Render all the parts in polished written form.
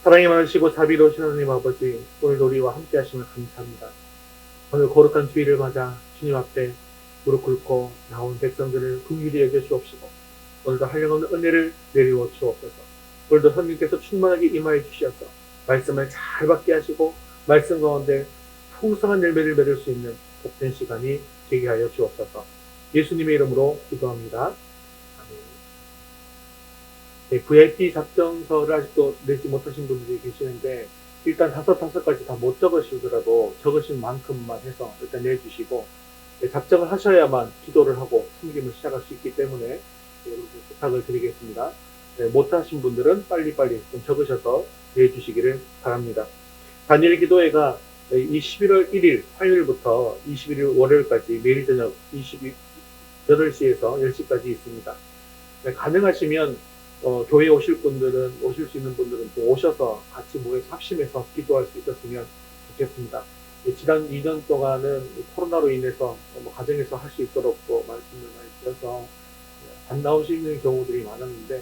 사랑이 많으시고 자비로우신 하나님 아버지, 오늘도 우리와 함께 하심을 감사합니다. 오늘 거룩한 주일을 맞아 주님 앞에 무릎 꿇고 나온 백성들을 긍휼히 여겨 주옵시고, 오늘도 한량없는 은혜를 내리워 주옵소서. 오늘도 성령께서 충만하게 임하여 주셔서 말씀을 잘 받게 하시고 말씀 가운데 풍성한 열매를 맺을 수 있는 복된 시간이 되게 하여 주옵소서. 예수님의 이름으로 기도합니다. 아멘. 네, VIP 작성서를 아직도 내지 못하신 분들이 계시는데, 일단 다섯 가지 다 못 적으시더라도 적으신 만큼만 해서 일단 내주시고, 네, 작성을 하셔야만 기도를 하고 섬김을 시작할 수 있기 때문에 여러분 부탁을 드리겠습니다. 네, 못하신 분들은 빨리빨리 좀 적으셔서 내주시기를 바랍니다. 단일 기도회가 이 11월 1일 화요일부터 21일 월요일까지 매일 저녁 8시에서 10시까지 있습니다. 네, 가능하시면 교회에 오실 수 있는 분들은 또 오셔서 같이 모여서 합심해서 기도할 수 있었으면 좋겠습니다. 지난 2년 동안은 코로나로 인해서 가정에서 할 수 있도록 또 말씀을 많이 드려서 안 나오시는 경우들이 많았는데,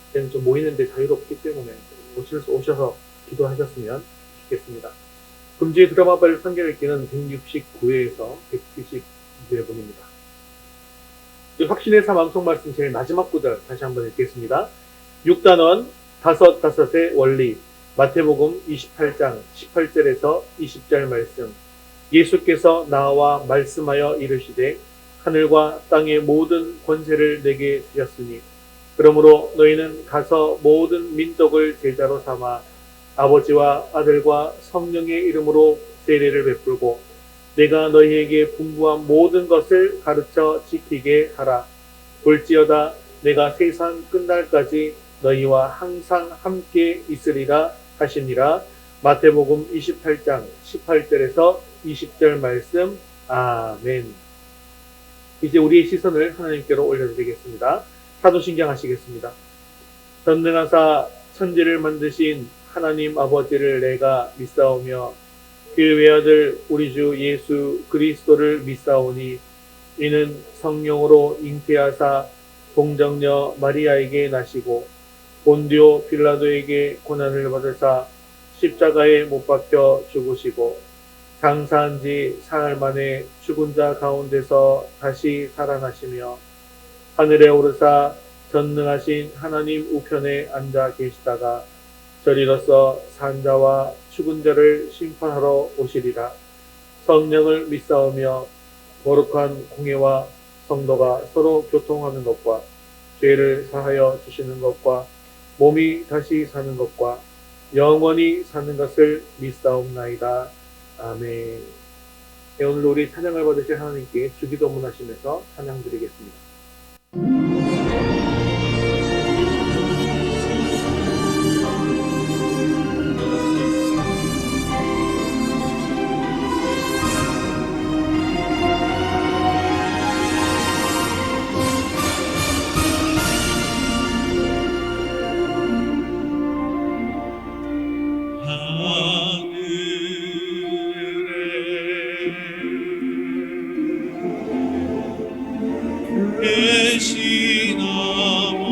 이제는 좀 모이는데 자유롭기 때문에 오셔서 기도하셨으면 좋겠습니다. 금주의 드라마발 성경 읽기는 169회에서 170회분입니다. 확신의 삶 암송 말씀 제일 마지막 구절 다시 한번 읽겠습니다. 6단원 다섯의 원리, 마태복음 28장 18절에서 20절 말씀. 예수께서 나와 말씀하여 이르시되 하늘과 땅의 모든 권세를 내게 주셨으니 그러므로 너희는 가서 모든 민족을 제자로 삼아 아버지와 아들과 성령의 이름으로 세례를 베풀고 내가 너희에게 분부한 모든 것을 가르쳐 지키게 하라. 볼지어다 내가 세상 끝날까지 너희와 항상 함께 있으리라 하시니라. 마태복음 28장 18절에서 20절 말씀. 아멘. 이제 우리의 시선을 하나님께로 올려드리겠습니다. 사도신경 하시겠습니다. 전능하사 천지를 만드신 하나님 아버지를 내가 믿사오며 그 외아들 우리 주 예수 그리스도를 믿사오니 이는 성령으로 잉태하사 동정녀 마리아에게 나시고 본디오 빌라도에게 고난을 받으사 십자가에 못 박혀 죽으시고 장사한 지 사흘 만에 죽은 자 가운데서 다시 살아나시며 하늘에 오르사 전능하신 하나님 우편에 앉아 계시다가 저리로서 산자와 죽은 자를 심판하러 오시리라. 성령을 믿사오며 거룩한 공회와 성도가 서로 교통하는 것과 죄를 사하여 주시는 것과 몸이 다시 사는 것과 영원히 사는 것을 믿사옵나이다. 아멘. 네, 오늘 우리 찬양을 받으실 하나님께 주기도문 하시면서 찬양 드리겠습니다. 계신 아버지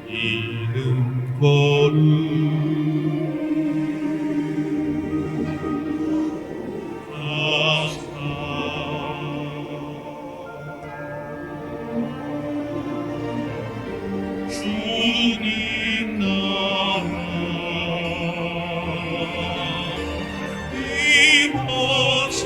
이름 거룩하사 주님 나라 임하시고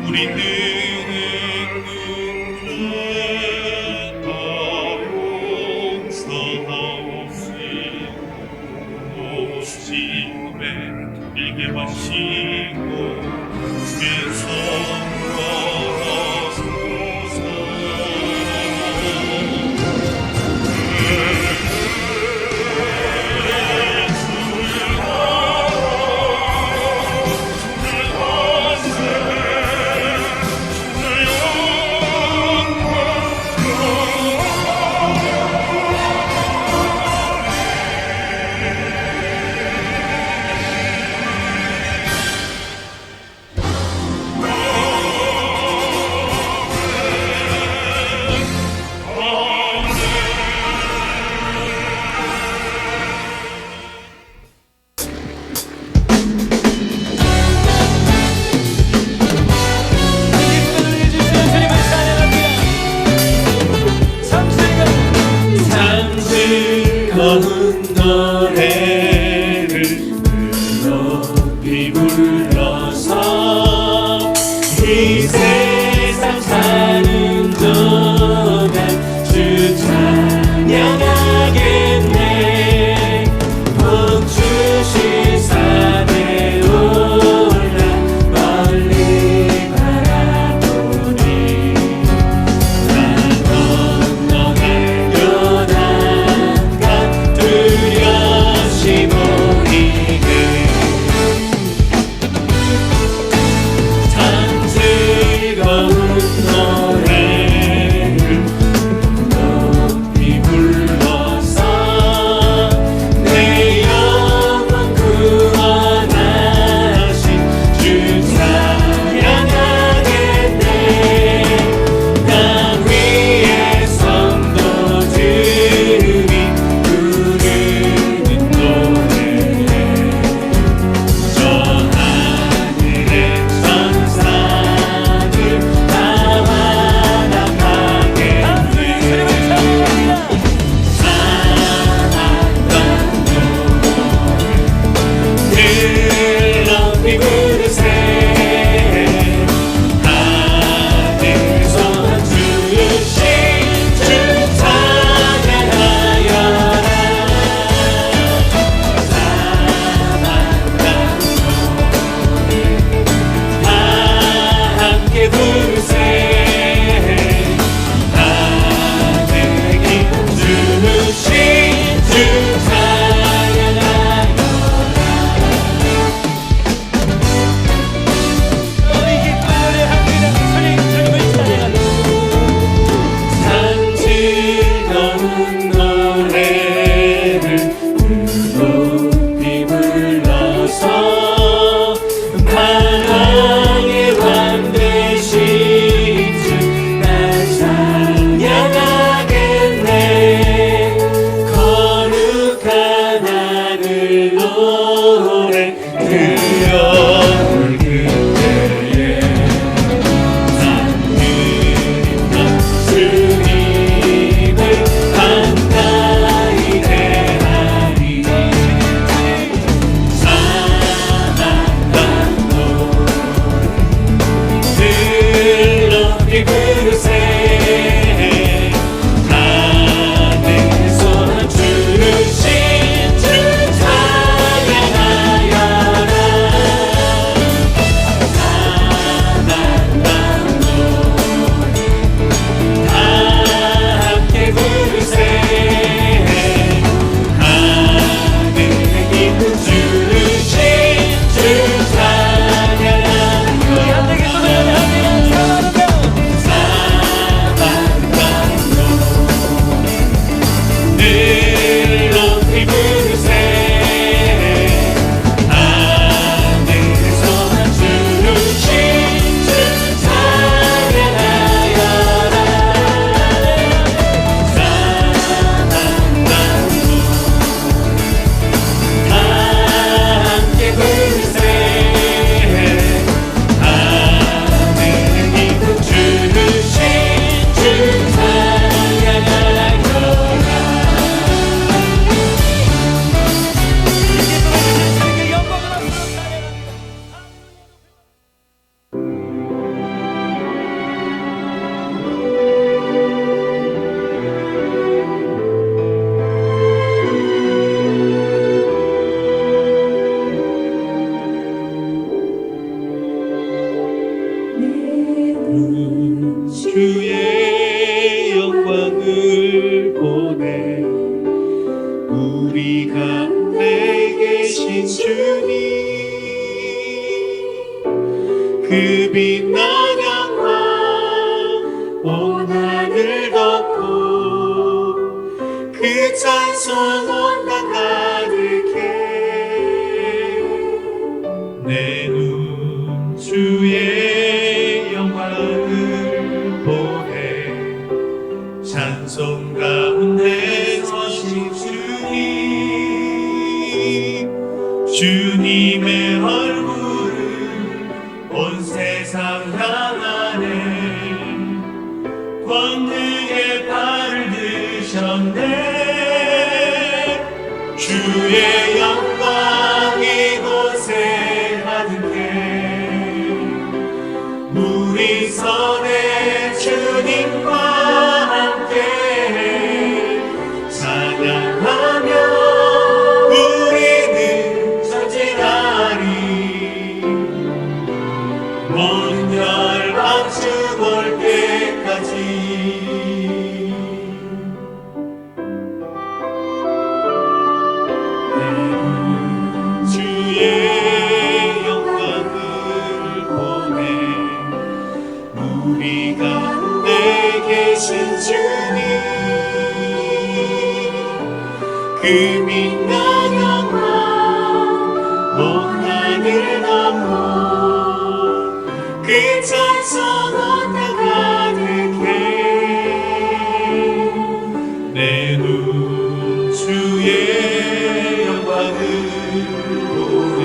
우리는 죄다 용서하옵시고 일게 마시고 주의 성과 하소서. 주의 이 세상 사는 동안 주 찬양하겠네. 복 주실 산에 올라 멀리 바라보니 나 건너갈 요단강 뚜렷이 보이네. 참 즐거운 노래를 높이 불러서 내 영혼 구원하신 주 찬양하겠네. 땅 위의 성도들이 부르는 노래 저 하늘의 천사들 다 환영하겠네. 사랑한다 늘 높이 부르세. 하늘에서 주신 주 찬양하여라. 사랑한다 다 함께 부르세. 하늘이 주신 주 찬양하여라. 우리 기쁜 노래 함께 주님을 찬양하라. 참 즐거운 노래를 높이 불러서 만왕의 왕 되신 주 나 찬양하겠네. 거룩한 하늘 노래 들려올 그때에 하늘이나 주님을 반가이 대하리. 사랑한다 늘 높이 부르세. 하늘에서 주신 주 찬양하여라. 사랑한다 다 함께 부르세. 하늘이 주신 주 찬양하여라. 늘 높이 부르세. 하늘에서 주신 주 찬양하여라. 사랑한다 다 함께 부르세. 하늘이 주신 주 찬양하여라. 주의 영광을 보내 우리 가운데 계신 주님 그 빛난 영광 온 하늘 덮고 그 찬송 온 땅 가득해 내 눈 주의 영광을 보내 찬송 가운데 서신 주님의 얼굴은 온 세상 향하네 권능의 발을 드셨네 주의 영광 이곳에 가득해 우리 그 민간 영광 온 하늘 넘어 그 찬송은 다 가득해 내 눈 주의 영광을 보네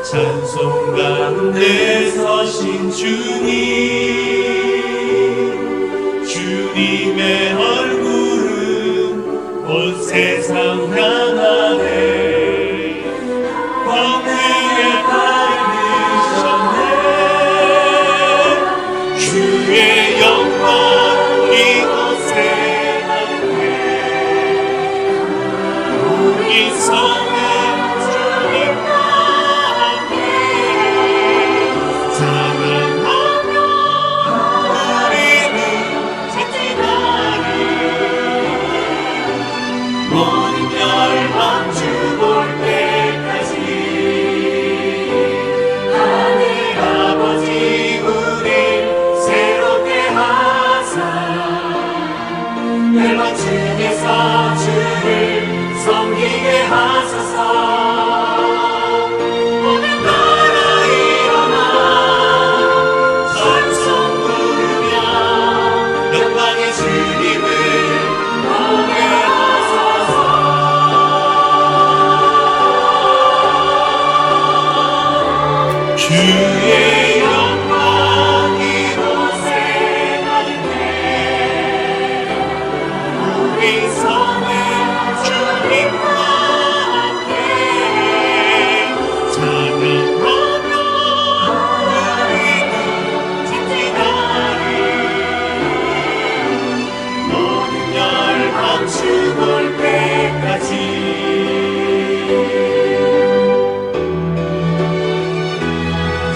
찬송 가운데 서신 주님의 얼굴은 온 세상 향하네 광대의 발을 드셨네 주의 영광 이곳에 나네 우리 성은 주님과 함께 찬양하며 우리는 전진하리 모든 열방 주볼 때까지 하늘 아버지 우리 새롭게 하사 열방 중에서 주를 섬기게 하소서 모든 나라 일어나 찬송 부르며 영광의 주님을 보게 하소서 주의 영광 이곳에 가득해 우리 성은 주님과 함께 찬양하며 우리는 전진하리 모든 열방 주볼 때까지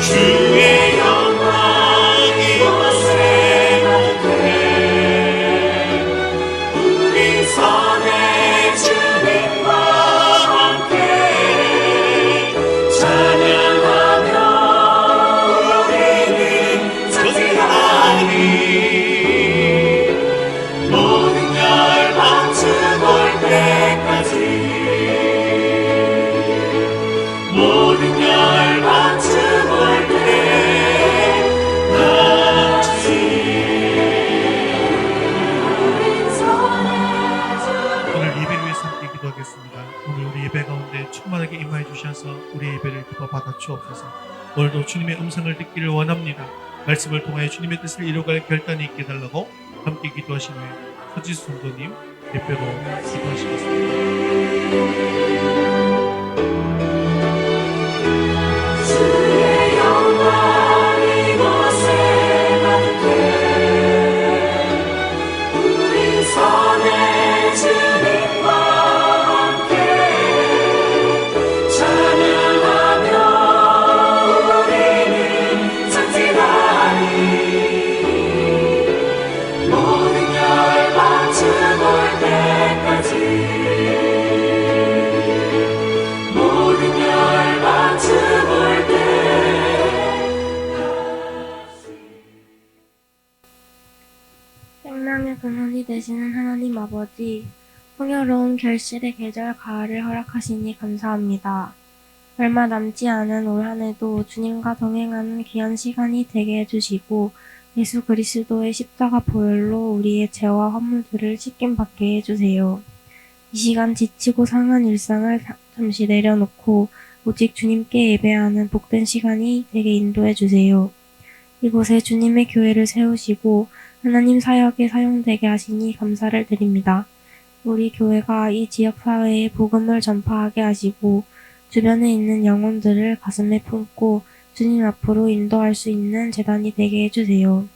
주의 영광 이곳에 가득해 우리 성의 주님과 함께 찬양하며 우리는 전진하리 모든 열방 주볼 때까지 모든 열방 주볼 오늘 예배를 위해서 함께 기도하겠습니다. 오늘 우리 예배 가운데 충만하게 임하여 주셔서 우리 예배를 기뻐 받아 주옵소서. 오늘도 주님의 음성을 듣기를 원합니다. 말씀을 통하여 주님의 뜻을 이루어갈 결단이 있게 해달라고 함께 기도하신 후에 서지수 성도님 대표로 기도하시겠습니다. 주의 영광 이곳에 가득해 우리 성의 주님과 함께 찬양하며 우리는 전진하리 모든 열방 주볼 때까지 모든 열방 주볼 생명의 근원이 되시는 하나님 아버지, 풍요로운 결실의 계절 가을을 허락하시니 감사합니다. 얼마 남지 않은 올 한 해도 주님과 동행하는 귀한 시간이 되게 해주시고 예수 그리스도의 십자가 보혈로 우리의 죄와 허물들을 씻김받게 해주세요. 이 시간 지치고 상한 일상을 잠시 내려놓고 오직 주님께 예배하는 복된 시간이 되게 인도해주세요. 이곳에 주님의 교회를 세우시고 하나님 사역에 사용되게 하시니 감사를 드립니다. 우리 교회가 이 지역 사회에 복음을 전파하게 하시고 주변에 있는 영혼들을 가슴에 품고 주님 앞으로 인도할 수 있는 재단이 되게 해주세요.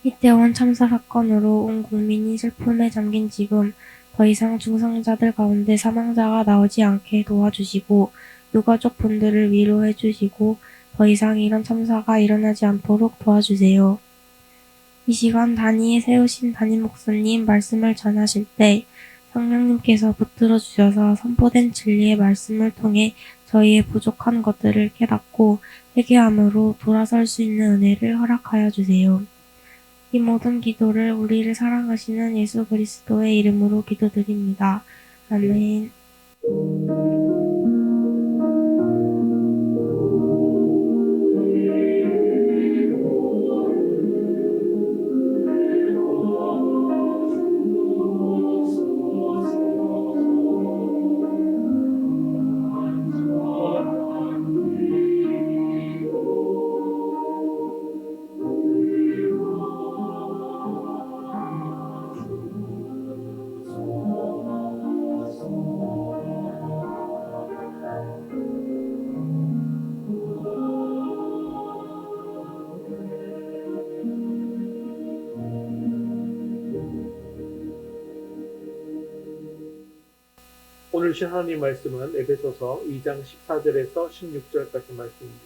이태원 참사 사건으로 온 국민이 슬픔에 잠긴 지금 더 이상 중상자들 가운데 사망자가 나오지 않게 도와주시고 유가족 분들을 위로해 주시고 더 이상 이런 참사가 일어나지 않도록 도와주세요. 이 시간 단위에 세우신 담임 목사님 말씀을 전하실 때 성령님께서 붙들어 주셔서 선포된 진리의 말씀을 통해 저희의 부족한 것들을 깨닫고 회개함으로 돌아설 수 있는 은혜를 허락하여 주세요. 이 모든 기도를 우리를 사랑하시는 예수 그리스도의 이름으로 기도드립니다. 아멘. 오늘 주신 하나님 말씀은 에베소서 2장 14절에서 16절까지 말씀입니다.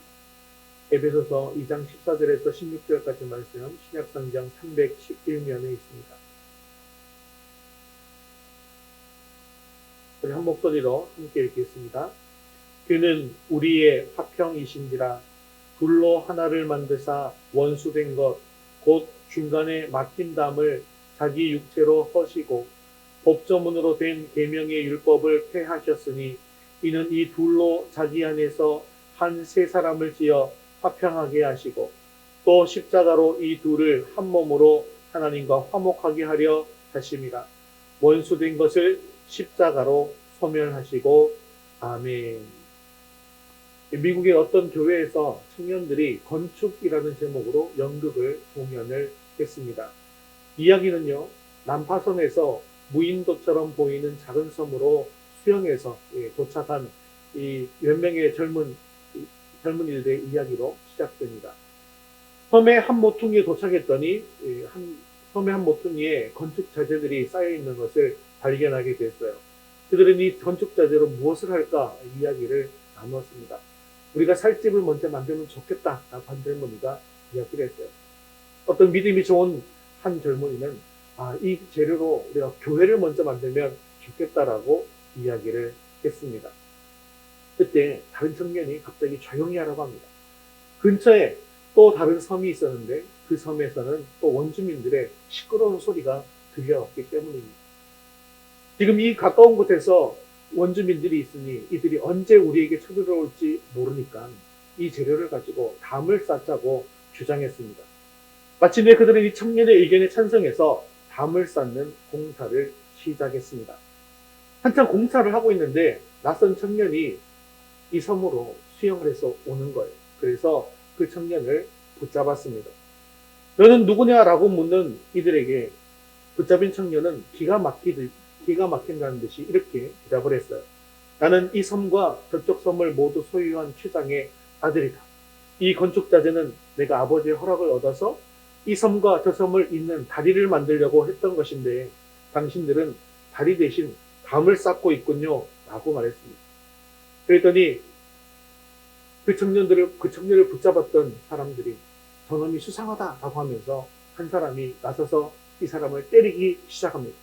에베소서 2장 14절에서 16절까지 말씀 신약성경 311면에 있습니다. 우리 한 목소리로 함께 읽겠습니다. 그는 우리의 화평이신지라 둘로 하나를 만드사 원수된 것 곧 중간에 막힌 담을 자기 육체로 허시고 법조문으로 된 계명의 율법을 폐하셨으니 이는 이 둘로 자기 안에서 한 세 사람을 지어 화평하게 하시고 또 십자가로 이 둘을 한 몸으로 하나님과 화목하게 하려 하심이라. 원수된 것을 십자가로 소멸하시고 아멘. 미국의 어떤 교회에서 청년들이 건축이라는 제목으로 연극을 공연을 했습니다. 이야기는요, 난파선에서 무인도처럼 보이는 작은 섬으로 수영해서 도착한 이 몇 명의 젊은이들의 이야기로 시작됩니다. 섬의 한 모퉁이에 도착했더니 섬의 한 모퉁이에 건축 자재들이 쌓여 있는 것을 발견하게 됐어요. 그들은 이 건축 자재로 무엇을 할까 이야기를 나누었습니다. 우리가 살 집을 먼저 만들면 좋겠다 라고 한 젊은이가 이야기를 했어요. 어떤 믿음이 좋은 한 젊은이는 이 재료로 우리가 교회를 먼저 만들면 좋겠다라고 이야기를 했습니다. 그때 다른 청년이 갑자기 조용히 하라고 합니다. 근처에 또 다른 섬이 있었는데 그 섬에서는 또 원주민들의 시끄러운 소리가 들려왔기 때문입니다. 지금 이 가까운 곳에서 원주민들이 있으니 이들이 언제 우리에게 쳐들어올지 모르니까 이 재료를 가지고 담을 쌓자고 주장했습니다. 마침내 그들은 이 청년의 의견에 찬성해서 담을 쌓는 공사를 시작했습니다. 한참 공사를 하고 있는데 낯선 청년이 이 섬으로 수영을 해서 오는 거예요. 그래서 그 청년을 붙잡았습니다. 너는 누구냐라고 묻는 이들에게 붙잡힌 청년은 기가 막힌다는 듯이 이렇게 대답을 했어요. 나는 이 섬과 저쪽 섬을 모두 소유한 취장의 아들이다. 이 건축 자재는 내가 아버지의 허락을 얻어서 이 섬과 저 섬을 잇는 다리를 만들려고 했던 것인데 당신들은 다리 대신 담을 쌓고 있군요 라고 말했습니다. 그랬더니 그 청년을 붙잡았던 사람들이 저놈이 수상하다 라고 하면서 한 사람이 나서서 이 사람을 때리기 시작합니다.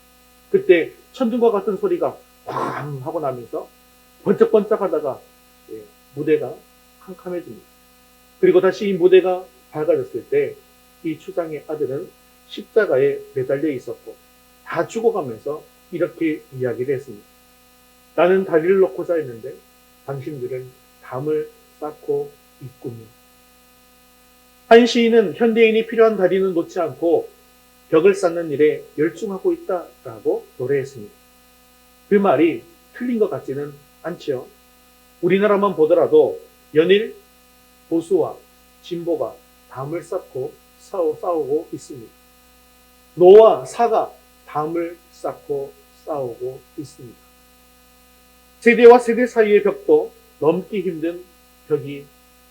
그때 천둥과 같은 소리가 꽝 하고 나면서 번쩍번쩍 하다가 무대가 캄캄해집니다. 그리고 다시 이 무대가 밝아졌을 때 이 추장의 아들은 십자가에 매달려 있었고 다 죽어가면서 이렇게 이야기를 했습니다. 나는 다리를 놓고자 했는데 당신들은 담을 쌓고 있군요. 한 시인은 현대인이 필요한 다리는 놓지 않고 벽을 쌓는 일에 열중하고 있다라고 노래했습니다. 그 말이 틀린 것 같지는 않지요. 우리나라만 보더라도 연일 보수와 진보가 담을 쌓고 싸우고 있습니다. 노와 사가 담을 쌓고 싸우고 있습니다. 세대와 세대 사이의 벽도 넘기 힘든 벽이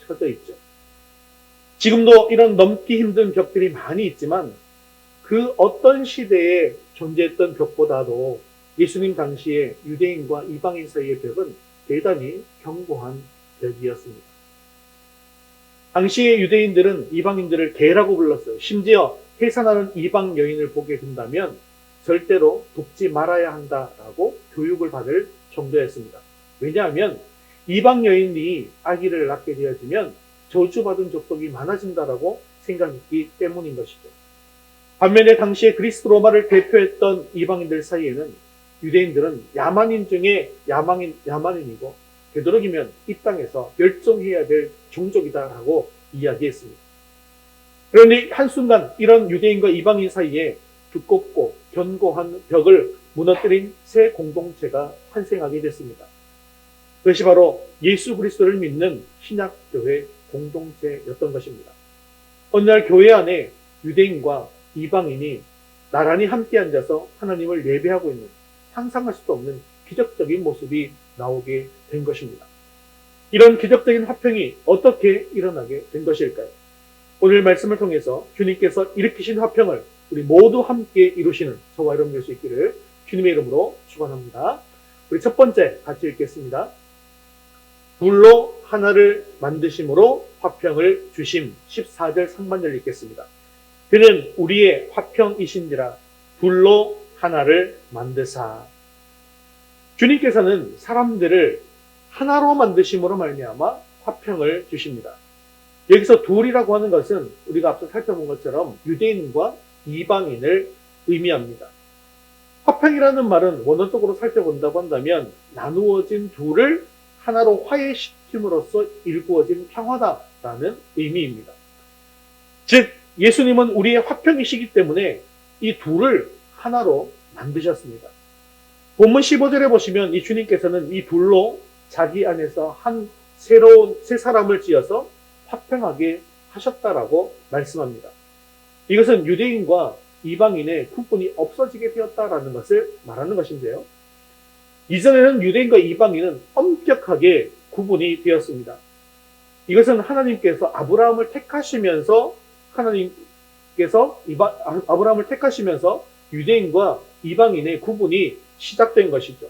쳐져 있죠. 지금도 이런 넘기 힘든 벽들이 많이 있지만 그 어떤 시대에 존재했던 벽보다도 예수님 당시에 유대인과 이방인 사이의 벽은 대단히 견고한 벽이었습니다. 당시의 유대인들은 이방인들을 개라고 불렀어요. 심지어 해산하는 이방 여인을 보게 된다면 절대로 돕지 말아야 한다라고 교육을 받을 정도였습니다. 왜냐하면 이방 여인이 아기를 낳게 되어지면 저주받은 족속이 많아진다라고 생각했기 때문인 것이죠. 반면에 당시에 그리스 로마를 대표했던 이방인들 사이에는 유대인들은 야만인 중에 야만인이고 되도록이면 이 땅에서 멸종해야 될 종족이다라고 이야기했습니다. 그런데 한순간 이런 유대인과 이방인 사이에 두껍고 견고한 벽을 무너뜨린 새 공동체가 탄생하게 됐습니다. 그것이 바로 예수 그리스도를 믿는 신약교회 공동체였던 것입니다. 어느 날 교회 안에 유대인과 이방인이 나란히 함께 앉아서 하나님을 예배하고 있는 상상할 수도 없는 기적적인 모습이 나오게 된 것입니다. 이런 기적적인 화평이 어떻게 일어나게 된 것일까요? 오늘 말씀을 통해서 주님께서 일으키신 화평을 우리 모두 함께 이루시는 저와 여러분 될 수 있기를 주님의 이름으로 축원합니다. 우리 첫 번째 같이 읽겠습니다. 둘로 하나를 만드심으로 화평을 주심. 14절 상반절 읽겠습니다. 그는 우리의 화평이신지라 둘로 하나를 만드사. 주님께서는 사람들을 하나로 만드심으로 말미암아 화평을 주십니다. 여기서 둘이라고 하는 것은 우리가 앞서 살펴본 것처럼 유대인과 이방인을 의미합니다. 화평이라는 말은 원어적으로 살펴본다고 한다면 나누어진 둘을 하나로 화해시킴으로써 일구어진 평화다라는 의미입니다. 즉 예수님은 우리의 화평이시기 때문에 이 둘을 하나로 만드셨습니다. 본문 15절에 보시면 이 주님께서는 이 둘로 자기 안에서 한 새로운 새 사람을 지어서 화평하게 하셨다라고 말씀합니다. 이것은 유대인과 이방인의 구분이 없어지게 되었다라는 것을 말하는 것인데요. 이전에는 유대인과 이방인은 엄격하게 구분이 되었습니다. 이것은 하나님께서 아브라함을 택하시면서 아브라함을 택하시면서 유대인과 이방인의 구분이 시작된 것이죠.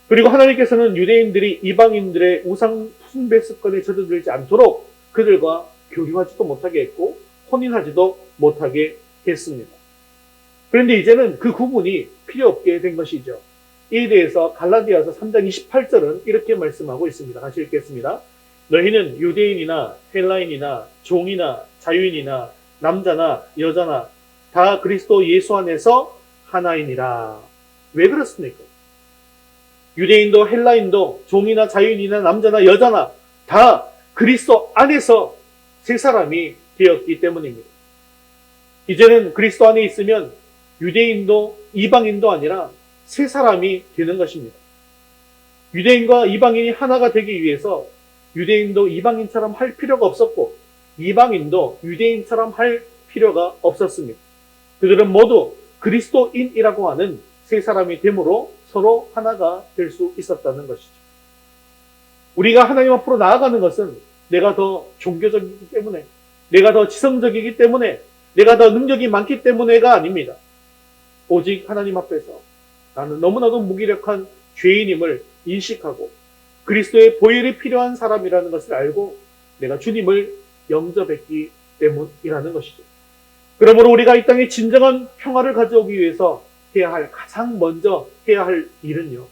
그리고 하나님께서는 유대인들이 이방인들의 우상 숭배 습관에 젖어들지 않도록 그들과 교류하지도 못하게 했고 혼인하지도 못하게 했습니다. 그런데 이제는 그 구분이 필요 없게 된 것이죠. 이에 대해서 갈라디아서 3장 28절은 이렇게 말씀하고 있습니다. 같이 읽겠습니다. 너희는 유대인이나 헬라인이나 종이나 자유인이나 남자나 여자나 다 그리스도 예수 안에서 하나이니라. 왜 그렇습니까? 유대인도 헬라인도 종이나 자유인이나 남자나 여자나 다 그리스도 안에서 새 사람이 되었기 때문입니다. 이제는 그리스도 안에 있으면 유대인도 이방인도 아니라 새 사람이 되는 것입니다. 유대인과 이방인이 하나가 되기 위해서 유대인도 이방인처럼 할 필요가 없었고 이방인도 유대인처럼 할 필요가 없었습니다. 그들은 모두 그리스도인이라고 하는 새 사람이 됨으로 서로 하나가 될 수 있었다는 것이죠. 우리가 하나님 앞으로 나아가는 것은 내가 더 종교적이기 때문에, 내가 더 지성적이기 때문에, 내가 더 능력이 많기 때문에가 아닙니다. 오직 하나님 앞에서 나는 너무나도 무기력한 죄인임을 인식하고 그리스도의 보혈이 필요한 사람이라는 것을 알고 내가 주님을 영접했기 때문이라는 것이죠. 그러므로 우리가 이 땅에 진정한 평화를 가져오기 위해서 가장 먼저 해야 할 일은요,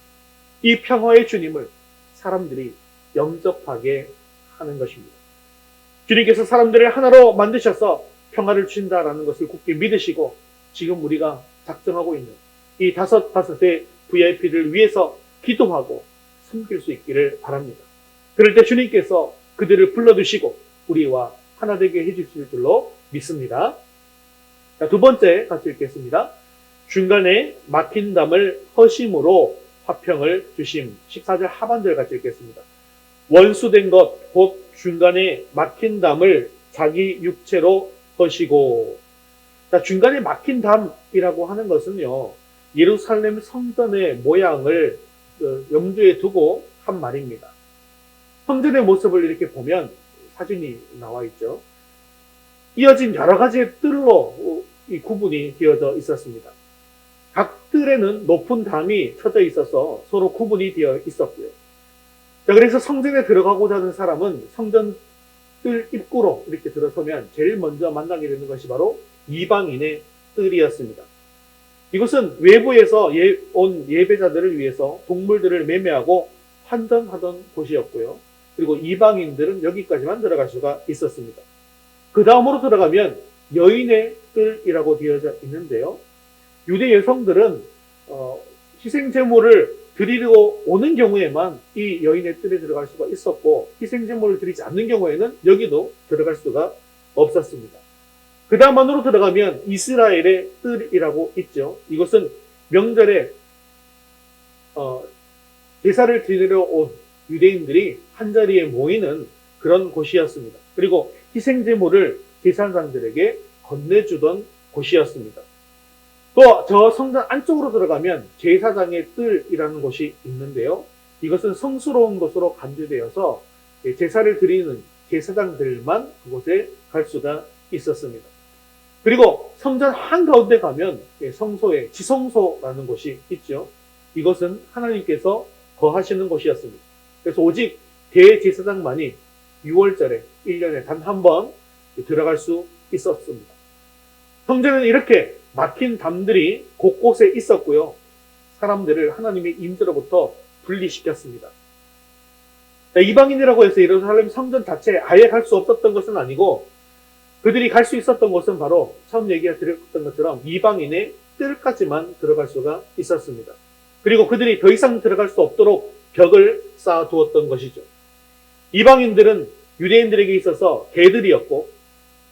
이 평화의 주님을 사람들이 영접하게 하는 것입니다. 주님께서 사람들을 하나로 만드셔서 평화를 주신다라는 것을 굳게 믿으시고 지금 우리가 작정하고 있는 이 다섯의 VIP를 위해서 기도하고 섬길 수 있기를 바랍니다. 그럴 때 주님께서 그들을 불러두시고 우리와 하나 되게 해주실 줄로 믿습니다. 자, 두 번째 같이 읽겠습니다. 중간에 막힌 담을 허심으로 화평을 주심. 14절 하반절 같이 읽겠습니다. 원수된 것 곧 중간에 막힌 담을 자기 육체로 허시고. 자, 중간에 막힌 담이라고 하는 것은요, 예루살렘 성전의 모양을 염두에 두고 한 말입니다. 성전의 모습을 이렇게 보면 사진이 나와 있죠. 이어진 여러 가지의 뜰로 이 구분이 되어져 있었습니다. 각 뜰에는 높은 담이 쳐져 있어서 서로 구분이 되어 있었고요. 자, 그래서 성전에 들어가고자 하는 사람은 성전 뜰 입구로 이렇게 들어서면 제일 먼저 만나게 되는 것이 바로 이방인의 뜰이었습니다. 이것은 외부에서 온 예배자들을 위해서 동물들을 매매하고 환전하던 곳이었고요. 그리고 이방인들은 여기까지만 들어갈 수가 있었습니다. 그 다음으로 들어가면 여인의 뜰이라고 되어져 있는데요. 유대 여성들은 희생 제물을 드리러 오는 경우에만 이 여인의 뜰에 들어갈 수가 있었고, 희생 제물을 드리지 않는 경우에는 여기도 들어갈 수가 없었습니다. 그 다음 안으로 들어가면 이스라엘의 뜰이라고 있죠. 이것은 명절에 제사를 드리러 온 유대인들이 한자리에 모이는 그런 곳이었습니다. 그리고 희생 제물을 제사장들에게 건네주던 곳이었습니다. 또 저 성전 안쪽으로 들어가면 제사장의 뜰이라는 곳이 있는데요. 이것은 성스러운 곳으로 간주되어서 제사를 드리는 제사장들만 그곳에 갈 수가 있었습니다. 그리고 성전 한가운데 가면 성소에 지성소라는 곳이 있죠. 이것은 하나님께서 거하시는 곳이었습니다. 그래서 오직 대제사장만이 6월절에 1년에 단 한 번 들어갈 수 있었습니다. 성전에는 이렇게 막힌 담들이 곳곳에 있었고요. 사람들을 하나님의 임재로부터 분리시켰습니다. 이방인이라고 해서 예루살렘 성전 자체에 아예 갈 수 없었던 것은 아니고, 그들이 갈 수 있었던 곳은 바로 처음 얘기했던 것처럼 이방인의 뜰까지만 들어갈 수가 있었습니다. 그리고 그들이 더 이상 들어갈 수 없도록 벽을 쌓아두었던 것이죠. 이방인들은 유대인들에게 있어서 개들이었고,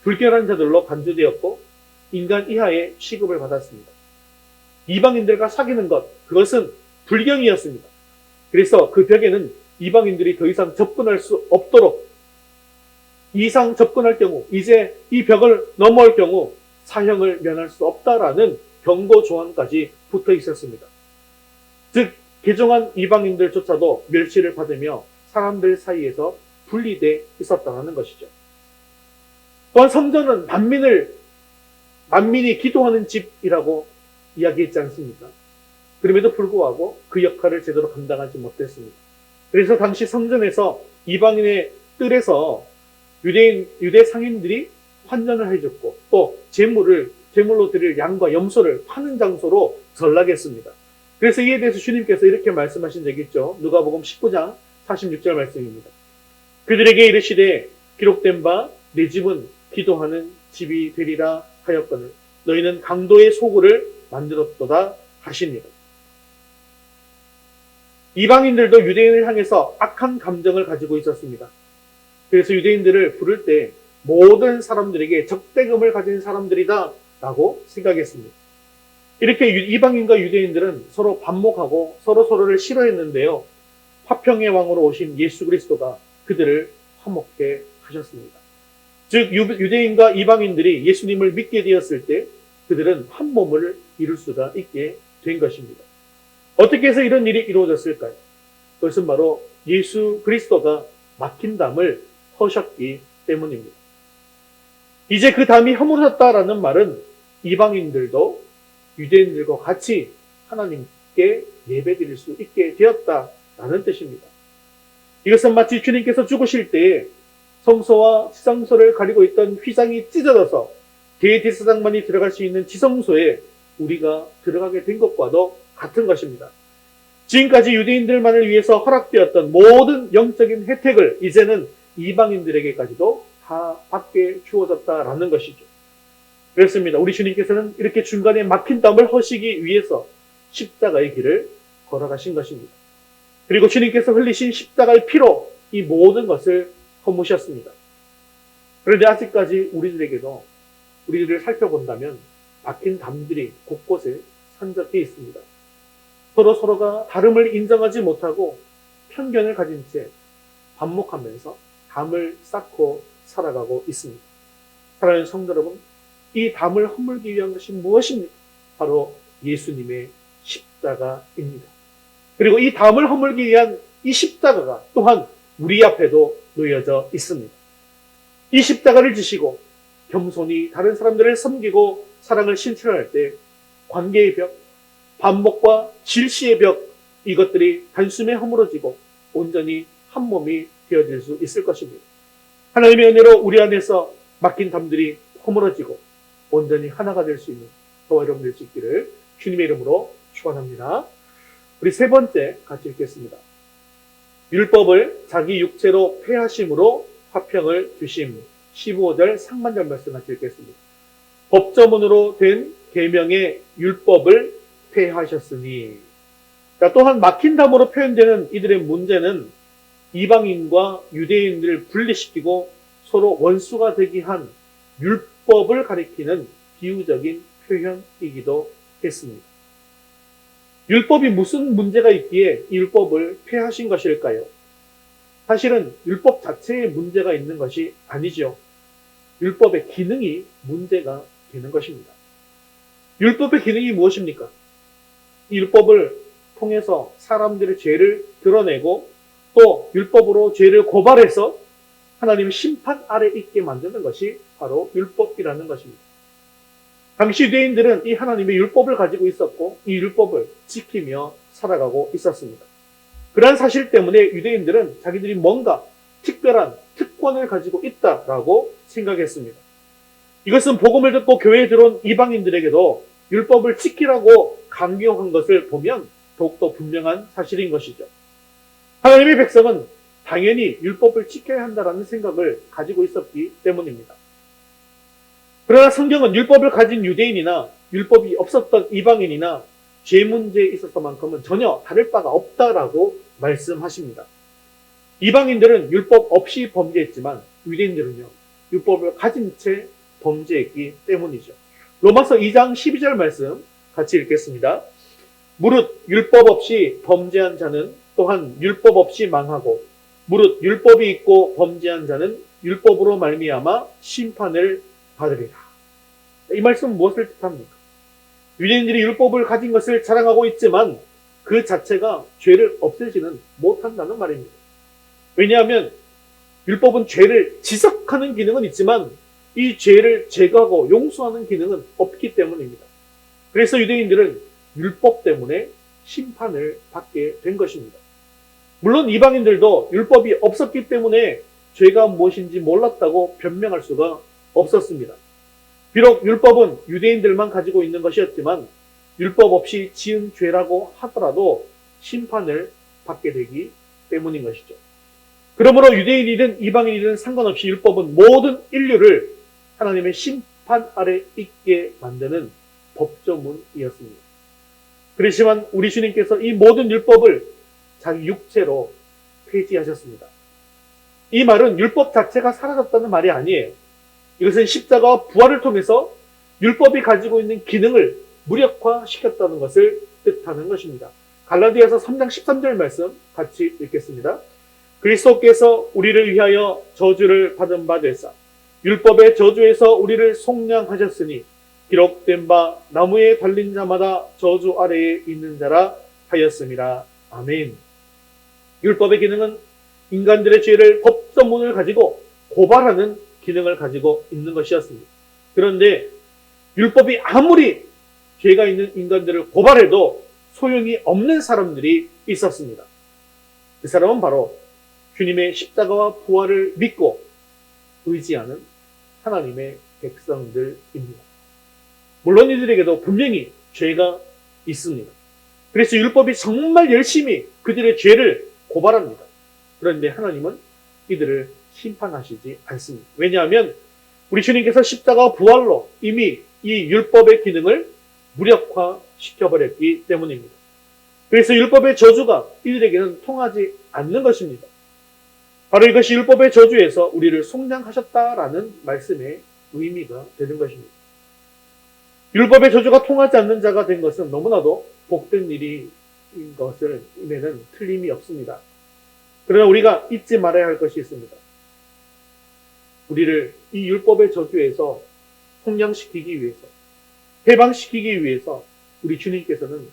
불결한 자들로 간주되었고, 인간 이하의 취급을 받았습니다. 이방인들과 사귀는 것, 그것은 불경이었습니다. 그래서 그 벽에는 이방인들이 더 이상 접근할 수 없도록, 이상 접근할 경우, 이제 이 벽을 넘어올 경우 사형을 면할 수 없다라는 경고 조항까지 붙어 있었습니다. 즉, 개종한 이방인들조차도 멸시를 받으며 사람들 사이에서 분리되어 있었다는 것이죠. 또한 성전은 만민이 기도하는 집이라고 이야기했지 않습니까? 그럼에도 불구하고 그 역할을 제대로 감당하지 못했습니다. 그래서 당시 성전에서 이방인의 뜰에서 유대 상인들이 환전을 해줬고, 또 제물로 드릴 양과 염소를 파는 장소로 전락했습니다. 그래서 이에 대해서 주님께서 이렇게 말씀하신 적이 있죠. 누가복음 19장 46절 말씀입니다. 그들에게 이르시되 기록된 바 내 집은 기도하는 집이 되리라 하였거늘 너희는 강도의 소굴을 만들었도다 하시니라. 이방인들도 유대인을 향해서 악한 감정을 가지고 있었습니다. 그래서 유대인들을 부를 때 모든 사람들에게 적대감을 가진 사람들이다 라고 생각했습니다. 이렇게 이방인과 유대인들은 서로 반목하고 서로를 싫어했는데요. 화평의 왕으로 오신 예수 그리스도가 그들을 화목해 하셨습니다. 즉 유대인과 이방인들이 예수님을 믿게 되었을 때 그들은 한 몸을 이룰 수가 있게 된 것입니다. 어떻게 해서 이런 일이 이루어졌을까요? 그것은 바로 예수 그리스도가 막힌 담을 허셨기 때문입니다. 이제 그 담이 허물어졌다라는 말은 이방인들도 유대인들과 같이 하나님께 예배드릴 수 있게 되었다라는 뜻입니다. 이것은 마치 주님께서 죽으실 때에 성소와 지성소를 가리고 있던 휘장이 찢어져서 대제사장만이 들어갈 수 있는 지성소에 우리가 들어가게 된 것과도 같은 것입니다. 지금까지 유대인들만을 위해서 허락되었던 모든 영적인 혜택을 이제는 이방인들에게까지도 다 받게 주어졌다라는 것이죠. 그렇습니다. 우리 주님께서는 이렇게 중간에 막힌 담을 허시기 위해서 십자가의 길을 걸어가신 것입니다. 그리고 주님께서 흘리신 십자가의 피로 이 모든 것을 허무셨습니다. 그런데 아직까지 우리들을 살펴본다면 막힌 담들이 곳곳에 산적해 있습니다. 서로가 다름을 인정하지 못하고 편견을 가진 채 반목하면서 담을 쌓고 살아가고 있습니다. 사랑하는 성도 여러분, 이 담을 허물기 위한 것이 무엇입니까? 바로 예수님의 십자가입니다. 그리고 이 담을 허물기 위한 이 십자가가 또한 우리 앞에도 놓여져 있습니다. 이 십자가를 지시고 겸손히 다른 사람들을 섬기고 사랑을 실천할 때 관계의 벽, 반목과 질시의 벽, 이것들이 단숨에 허물어지고 온전히 한 몸이 되어질 수 있을 것입니다. 하나님의 은혜로 우리 안에서 막힌 담들이 허물어지고 온전히 하나가 될 수 있는 저와 여러분 될 수 있기를 주님의 이름으로 축원합니다. 우리 세 번째 같이 읽겠습니다. 율법을 자기 육체로 폐하심으로 화평을 주심. 15절 상반절 말씀 같이 읽겠습니다. 법조문으로 된 계명의 율법을 폐하셨으니. 자, 또한 막힌 담으로 표현되는 이들의 문제는 이방인과 유대인들을 분리시키고 서로 원수가 되게 한 율법을 가리키는 비유적인 표현이기도 했습니다. 율법이 무슨 문제가 있기에 이 율법을 폐하신 것일까요? 사실은 율법 자체에 문제가 있는 것이 아니죠. 율법의 기능이 문제가 되는 것입니다. 율법의 기능이 무엇입니까? 이 율법을 통해서 사람들의 죄를 드러내고 또 율법으로 죄를 고발해서 하나님의 심판 아래 있게 만드는 것이 바로 율법이라는 것입니다. 당시 유대인들은 이 하나님의 율법을 가지고 있었고 이 율법을 지키며 살아가고 있었습니다. 그러한 사실 때문에 유대인들은 자기들이 뭔가 특별한 특권을 가지고 있다라고 생각했습니다. 이것은 복음을 듣고 교회에 들어온 이방인들에게도 율법을 지키라고 강요한 것을 보면 더욱더 분명한 사실인 것이죠. 하나님의 백성은 당연히 율법을 지켜야 한다는 생각을 가지고 있었기 때문입니다. 그러나 성경은 율법을 가진 유대인이나 율법이 없었던 이방인이나 죄 문제에 있어서만큼은 전혀 다를 바가 없다라고 말씀하십니다. 이방인들은 율법 없이 범죄했지만 유대인들은요, 율법을 가진 채 범죄했기 때문이죠. 로마서 2장 12절 말씀 같이 읽겠습니다. 무릇 율법 없이 범죄한 자는 또한 율법 없이 망하고 무릇 율법이 있고 범죄한 자는 율법으로 말미암아 심판을 받으리라. 이 말씀은 무엇을 뜻합니까? 유대인들이 율법을 가진 것을 자랑하고 있지만 그 자체가 죄를 없애지는 못한다는 말입니다. 왜냐하면 율법은 죄를 지적하는 기능은 있지만 이 죄를 제거하고 용서하는 기능은 없기 때문입니다. 그래서 유대인들은 율법 때문에 심판을 받게 된 것입니다. 물론 이방인들도 율법이 없었기 때문에 죄가 무엇인지 몰랐다고 변명할 수가 없었습니다. 비록 율법은 유대인들만 가지고 있는 것이었지만 율법 없이 지은 죄라고 하더라도 심판을 받게 되기 때문인 것이죠. 그러므로 유대인이든 이방인이든 상관없이 율법은 모든 인류를 하나님의 심판 아래 있게 만드는 법조문이었습니다. 그렇지만 우리 주님께서 이 모든 율법을 자기 육체로 폐지하셨습니다. 이 말은 율법 자체가 사라졌다는 말이 아니에요. 이것은 십자가와 부활을 통해서 율법이 가지고 있는 기능을 무력화시켰다는 것을 뜻하는 것입니다. 갈라디아서 3장 13절 말씀 같이 읽겠습니다. 그리스도께서 우리를 위하여 저주를 받은 바 되사 율법의 저주에서 우리를 속량하셨으니 기록된 바 나무에 달린 자마다 저주 아래에 있는 자라 하였습니다. 아멘. 율법의 기능은 인간들의 죄를 법조문을 가지고 고발하는 기능을 가지고 있는 것이었습니다. 그런데 율법이 아무리 죄가 있는 인간들을 고발해도 소용이 없는 사람들이 있었습니다. 그 사람은 바로 주님의 십자가와 부활을 믿고 의지하는 하나님의 백성들입니다. 물론 이들에게도 분명히 죄가 있습니다. 그래서 율법이 정말 열심히 그들의 죄를 고발합니다. 그런데 하나님은 이들을 심판하시지 않습니다. 왜냐하면 우리 주님께서 십자가와 부활로 이미 이 율법의 기능을 무력화시켜버렸기 때문입니다. 그래서 율법의 저주가 이들에게는 통하지 않는 것입니다. 바로 이것이 율법의 저주에서 우리를 속량하셨다라는 말씀의 의미가 되는 것입니다. 율법의 저주가 통하지 않는 자가 된 것은 너무나도 복된 일인 것을 임에는 틀림이 없습니다. 그러나 우리가 잊지 말아야 할 것이 있습니다. 우리를 이 율법의 저주에서 속량시키기 위해서, 해방시키기 위해서 우리 주님께서는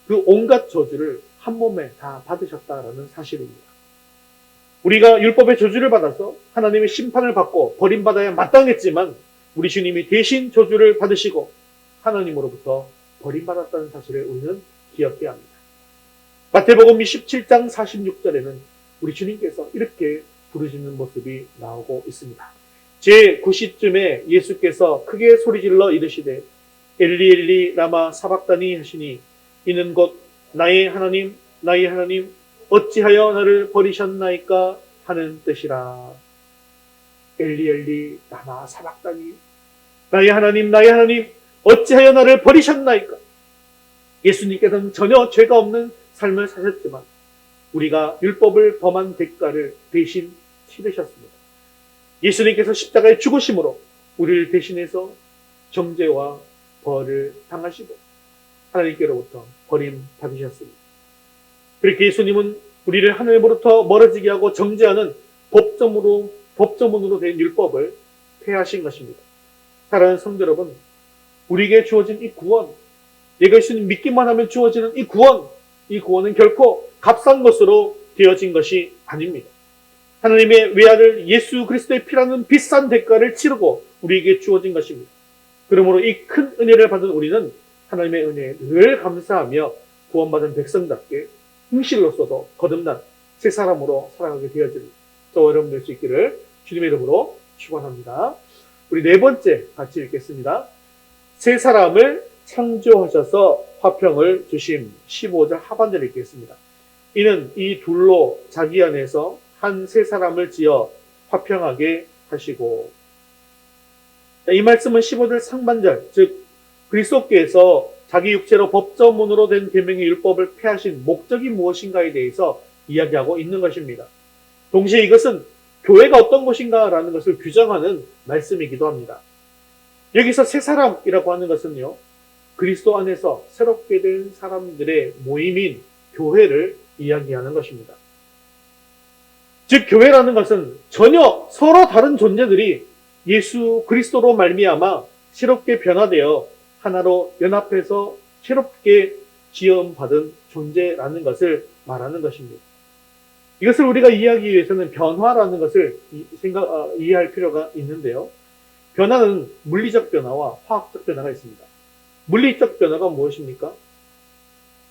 그 온갖 저주를 한 몸에 다 받으셨다라는 사실입니다. 우리가 율법의 저주를 받아서 하나님의 심판을 받고 버림받아야 마땅했지만 우리 주님이 대신 저주를 받으시고 하나님으로부터 버림받았다는 사실을 우리는 기억해야 합니다. 마태복음 17장 46절에는 우리 주님께서 이렇게 부르시는 모습이 나오고 있습니다. 제9시쯤에 예수께서 크게 소리질러 이르시되 엘리 엘리 라마 사박다니 하시니 이는 곧 나의 하나님 나의 하나님 어찌하여 나를 버리셨나이까 하는 뜻이라. 엘리 엘리 라마 사박다니. 나의 하나님, 나의 하나님, 어찌하여 나를 버리셨나이까? 예수님께서는 전혀 죄가 없는 삶을 사셨지만 우리가 율법을 범한 대가를 대신 치르셨습니다. 예수님께서 십자가에 죽으심으로 우리를 대신해서 정죄와 벌을 당하시고 하나님께로부터 버림받으셨습니다. 그렇게 예수님은 우리를 하나님으로부터 멀어지게 하고 정죄하는 법조문으로 된 율법을 폐하신 것입니다. 사랑하는 성도 여러분, 우리에게 주어진 이 구원, 내가 예수님 믿기만 하면 주어지는 이 구원은 결코 값싼 것으로 되어진 것이 아닙니다. 하나님의 외아들 예수 그리스도의 피라는 비싼 대가를 치르고 우리에게 주어진 것입니다. 그러므로 이 큰 은혜를 받은 우리는 하나님의 은혜에 늘 감사하며 구원받은 백성답게 행실로서도 거듭난 새 사람으로 살아가게 되어지는 저와 여러분 될 수 있기를 주님의 이름으로 축원합니다. 우리 네 번째 같이 읽겠습니다. 새 사람을 창조하셔서 화평을 주심. 15절 하반절 읽겠습니다. 이는 이 둘로 자기 안에서 한 새 사람을 지어 화평하게 하시고. 이 말씀은 15절 상반절, 즉 그리스도께서 자기 육체로 법조문으로 된 계명의 율법을 폐하신 목적이 무엇인가에 대해서 이야기하고 있는 것입니다. 동시에 이것은 교회가 어떤 것인가라는 것을 규정하는 말씀이기도 합니다. 여기서 새 사람이라고 하는 것은요, 그리스도 안에서 새롭게 된 사람들의 모임인 교회를 이야기하는 것입니다. 즉 교회라는 것은 전혀 서로 다른 존재들이 예수 그리스도로 말미암아 새롭게 변화되어 하나로 연합해서 새롭게 지음받은 존재라는 것을 말하는 것입니다. 이것을 우리가 이해하기 위해서는 변화라는 것을 이해할 필요가 있는데요. 변화는 물리적 변화와 화학적 변화가 있습니다. 물리적 변화가 무엇입니까?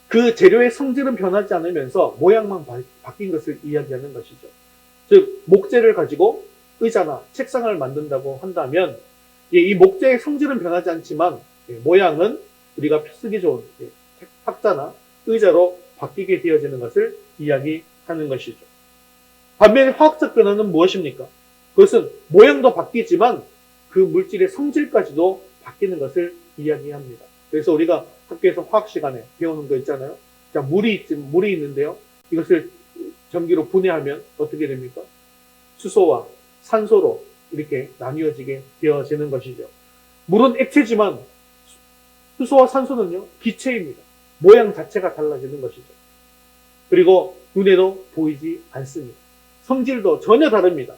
그 재료의 성질은 변하지 않으면서 모양만 바뀐 것을 이야기하는 것이죠. 즉 목재를 가지고 의자나 책상을 만든다고 한다면 이 목재의 성질은 변하지 않지만 모양은 우리가 쓰기 좋은 탁자나 의자로 바뀌게 되어지는 것을 이야기하는 것이죠. 반면에 화학적 변화는 무엇입니까? 그것은 모양도 바뀌지만 그 물질의 성질까지도 바뀌는 것을 이야기합니다. 그래서 우리가 학교에서 화학 시간에 배우는 거 있잖아요. 자, 물이 있는데요. 이것을 전기로 분해하면 어떻게 됩니까? 수소와 산소로 이렇게 나뉘어지게 되어지는 것이죠. 물은 액체지만 수소와 산소는요, 기체입니다. 모양 자체가 달라지는 것이죠. 그리고 눈에도 보이지 않습니다. 성질도 전혀 다릅니다.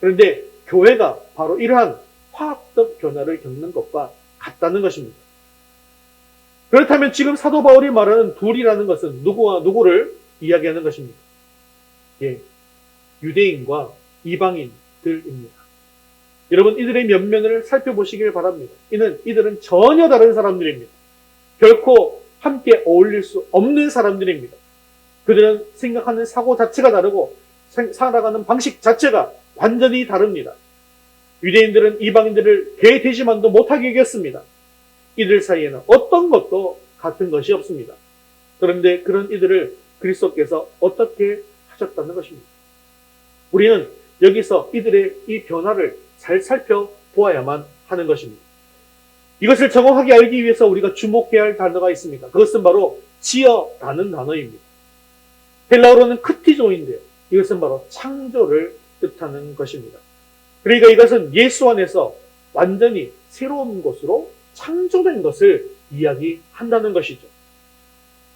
그런데 교회가 바로 이러한 화학적 변화를 겪는 것과 같다는 것입니다. 그렇다면 지금 사도 바울이 말하는 둘이라는 것은 누구와 누구를 이야기하는 것입니까? 예, 유대인과 이방인들입니다. 여러분 이들의 면면을 살펴보시길 바랍니다. 이들은 전혀 다른 사람들입니다. 결코 함께 어울릴 수 없는 사람들입니다. 그들은 생각하는 사고 자체가 다르고 살아가는 방식 자체가 완전히 다릅니다. 유대인들은 이방인들을 개대시만도 못하게 여겼습니다. 이들 사이에는 어떤 것도 같은 것이 없습니다. 그런데 그런 이들을 그리스도께서 어떻게 하셨다는 것입니다. 우리는 여기서 이들의 이 변화를 잘 살펴보아야만 하는 것입니다. 이것을 정확하게 알기 위해서 우리가 주목해야 할 단어가 있습니다. 그것은 바로 지어라는 단어입니다. 헬라어로는 크티조인데요. 이것은 바로 창조를 뜻하는 것입니다. 그러니까 이것은 예수 안에서 완전히 새로운 것으로 창조된 것을 이야기한다는 것이죠.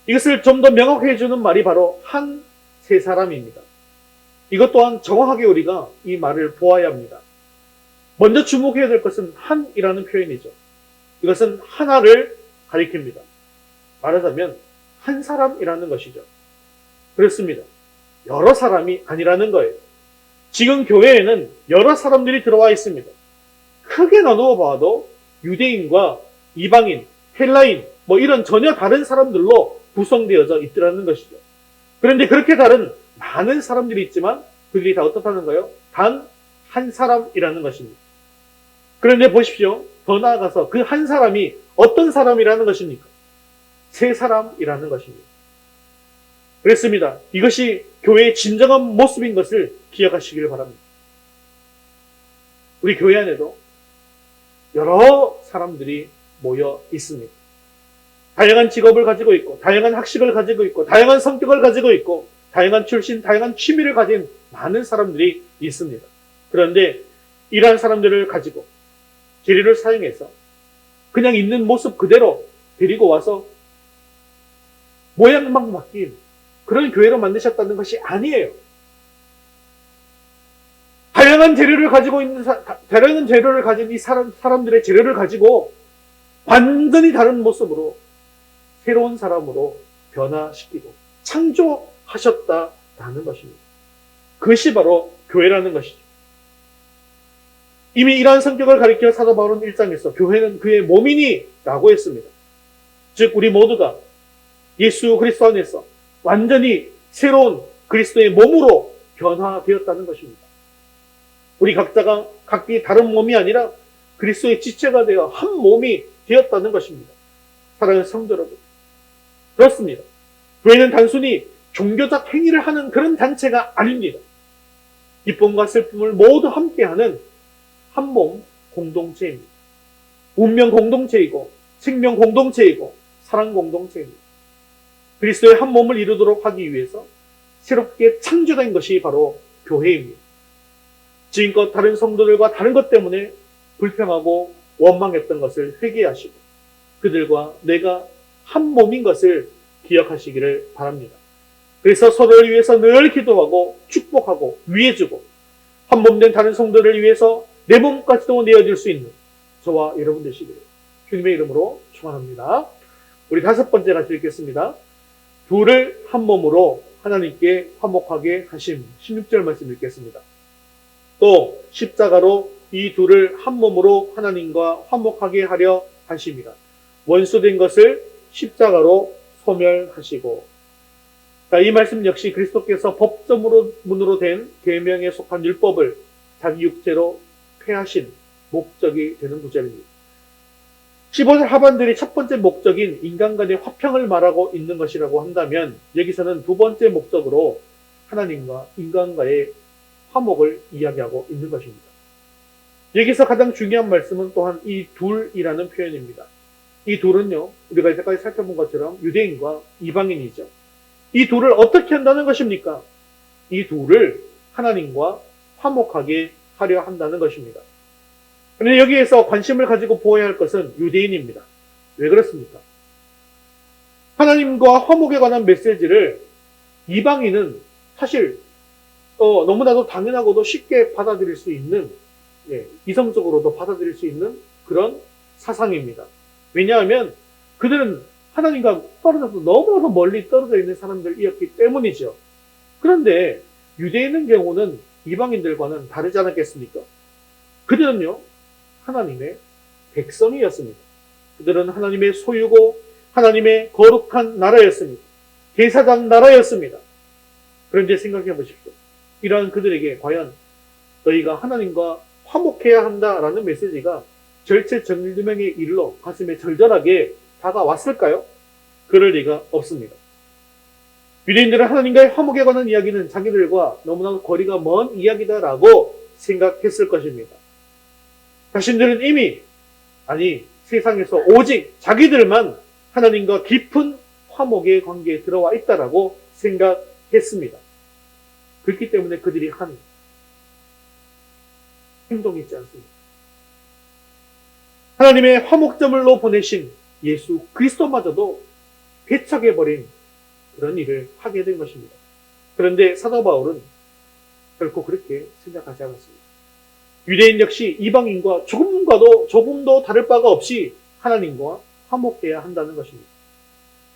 이것을 좀 더 명확히 해주는 말이 바로 한 세 사람입니다. 이것 또한 정확하게 우리가 이 말을 보아야 합니다. 먼저 주목해야 될 것은 한이라는 표현이죠. 이것은 하나를 가리킵니다. 말하자면 한 사람이라는 것이죠. 그렇습니다. 여러 사람이 아니라는 거예요. 지금 교회에는 여러 사람들이 들어와 있습니다. 크게 나누어 봐도 유대인과 이방인, 헬라인, 이런 전혀 다른 사람들로 구성되어져 있더라는 것이죠. 그런데 그렇게 다른 많은 사람들이 있지만 그들이 다 어떻다는가요? 단 한 사람이라는 것입니다. 그런데 보십시오. 더 나아가서 그 한 사람이 어떤 사람이라는 것입니까? 세 사람이라는 것입니다. 그렇습니다. 이것이 교회의 진정한 모습인 것을 기억하시길 바랍니다. 우리 교회 안에도 여러 사람들이 모여 있습니다. 다양한 직업을 가지고 있고, 다양한 학식을 가지고 있고, 다양한 성격을 가지고 있고, 다양한 출신, 다양한 취미를 가진 많은 사람들이 있습니다. 그런데 이러한 사람들을 가지고 재료를 사용해서 그냥 있는 모습 그대로 데리고 와서 모양만 바뀐 그런 교회로 만드셨다는 것이 아니에요. 다양한 재료를 가지고 있는 다양한 재료를 가진 이 사람들의 재료를 가지고 완전히 다른 모습으로 새로운 사람으로 변화시키고 창조하셨다라는 것입니다. 그것이 바로 교회라는 것이죠. 이미 이러한 성격을 가리켜 사도 바울은 1장에서 교회는 그의 몸이니 라고 했습니다. 즉 우리 모두가 예수 그리스도 안에서 완전히 새로운 그리스도의 몸으로 변화되었다는 것입니다. 우리 각자가 각기 다른 몸이 아니라 그리스도의 지체가 되어 한 몸이 되었다는 것입니다. 사랑하는 성도 여러분, 그렇습니다. 교회는 단순히 종교적 행위를 하는 그런 단체가 아닙니다. 기쁨과 슬픔을 모두 함께하는 한 몸 공동체입니다. 운명 공동체이고 생명 공동체이고 사랑 공동체입니다. 그리스도의 한 몸을 이루도록 하기 위해서 새롭게 창조된 것이 바로 교회입니다. 지금껏 다른 성도들과 다른 것 때문에 불평하고 원망했던 것을 회개하시고 그들과 내가 한 몸인 것을 기억하시기를 바랍니다. 그래서 서로를 위해서 늘 기도하고 축복하고 위해주고 한 몸 된 다른 성도를 위해서 내 몸까지도 내어줄 수 있는 저와 여러분 되시기를 주님의 이름으로 축원합니다. 우리 5번째 같이 읽겠습니다. 둘을 한 몸으로 하나님께 화목하게 하심. 16절 말씀 읽겠습니다. 또 십자가로 이 둘을 한 몸으로 하나님과 화목하게 하려 하심이라. 원수된 것을 십자가로 소멸하시고. 자, 이 말씀 역시 그리스도께서 법조문으로 된 계명에 속한 율법을 자기 육체로 폐하신 목적이 되는 구절입니다. 15절 하반절이 첫 번째 목적인 인간 간의 화평을 말하고 있는 것이라고 한다면 여기서는 두 번째 목적으로 하나님과 인간과의 화목을 이야기하고 있는 것입니다. 여기서 가장 중요한 말씀은 또한 이 둘이라는 표현입니다. 이 둘은요, 우리가 이제까지 살펴본 것처럼 유대인과 이방인이죠. 이 둘을 어떻게 한다는 것입니까? 이 둘을 하나님과 화목하게 하려 한다는 것입니다. 그런데 여기에서 관심을 가지고 보아야 할 것은 유대인입니다. 왜 그렇습니까? 하나님과 화목에 관한 메시지를 이방인은 사실 너무나도 당연하고도 쉽게 받아들일 수 있는, 이성적으로도 받아들일 수 있는 그런 사상입니다. 왜냐하면 그들은 하나님과 떨어져서 너무나도 멀리 떨어져 있는 사람들이었기 때문이죠. 그런데 유대인의 경우는 이방인들과는 다르지 않았겠습니까? 그들은요, 하나님의 백성이었습니다. 그들은 하나님의 소유고 하나님의 거룩한 나라였습니다. 제사장 나라였습니다. 그런데 생각해 보십시오. 이러한 그들에게 과연 너희가 하나님과 화목해야 한다라는 메시지가 절체절명에 이르러 가슴에 절절하게 다가왔을까요? 그럴 리가 없습니다. 유대인들은 하나님과의 화목에 관한 이야기는 자기들과 너무나 거리가 먼 이야기다라고 생각했을 것입니다. 자신들은 이미 세상에서 오직 자기들만 하나님과 깊은 화목의 관계에 들어와 있다라고 생각했습니다. 그렇기 때문에 그들이 한 행동이 있지 않습니다. 하나님의 화목제물로 보내신 예수 그리스도마저도 배척해버린 그런 일을 하게 된 것입니다. 그런데 사도 바울은 결코 그렇게 생각하지 않았습니다. 유대인 역시 이방인과 조금도 다를 바가 없이 하나님과 화목해야 한다는 것입니다.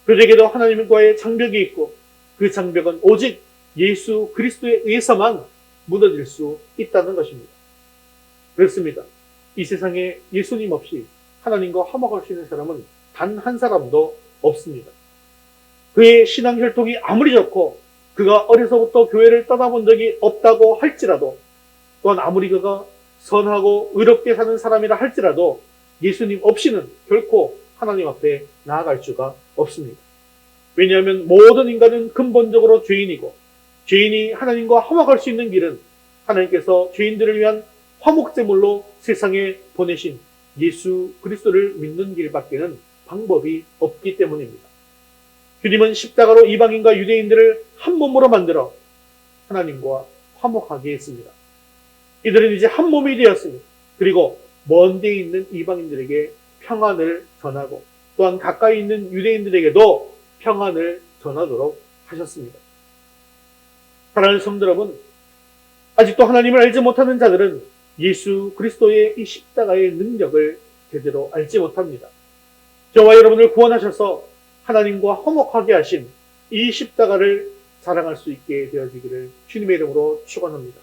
그들에게도 하나님과의 장벽이 있고 그 장벽은 오직 예수 그리스도에 의해서만 무너질 수 있다는 것입니다. 그렇습니다. 이 세상에 예수님 없이 하나님과 화목할 수 있는 사람은 단 한 사람도 없습니다. 그의 신앙 혈통이 아무리 좋고 그가 어려서부터 교회를 떠나본 적이 없다고 할지라도 또한 아무리 그가 선하고 의롭게 사는 사람이라 할지라도 예수님 없이는 결코 하나님 앞에 나아갈 수가 없습니다. 왜냐하면 모든 인간은 근본적으로 죄인이고 죄인이 하나님과 화목할 수 있는 길은 하나님께서 죄인들을 위한 화목제물로 세상에 보내신 예수 그리스도를 믿는 길밖에는 방법이 없기 때문입니다. 주님은 십자가로 이방인과 유대인들을 한 몸으로 만들어 하나님과 화목하게 했습니다. 이들은 이제 한 몸이 되었습니다. 그리고 먼 데 있는 이방인들에게 평안을 전하고 또한 가까이 있는 유대인들에게도 평안을 전하도록 하셨습니다. 사랑하는 성도 여러분, 아직도 하나님을 알지 못하는 자들은 예수 그리스도의 이 십자가의 능력을 제대로 알지 못합니다. 저와 여러분을 구원하셔서 하나님과 화목하게 하신 이 십자가를 사랑할 수 있게 되어지기를 주님의 이름으로 축원합니다.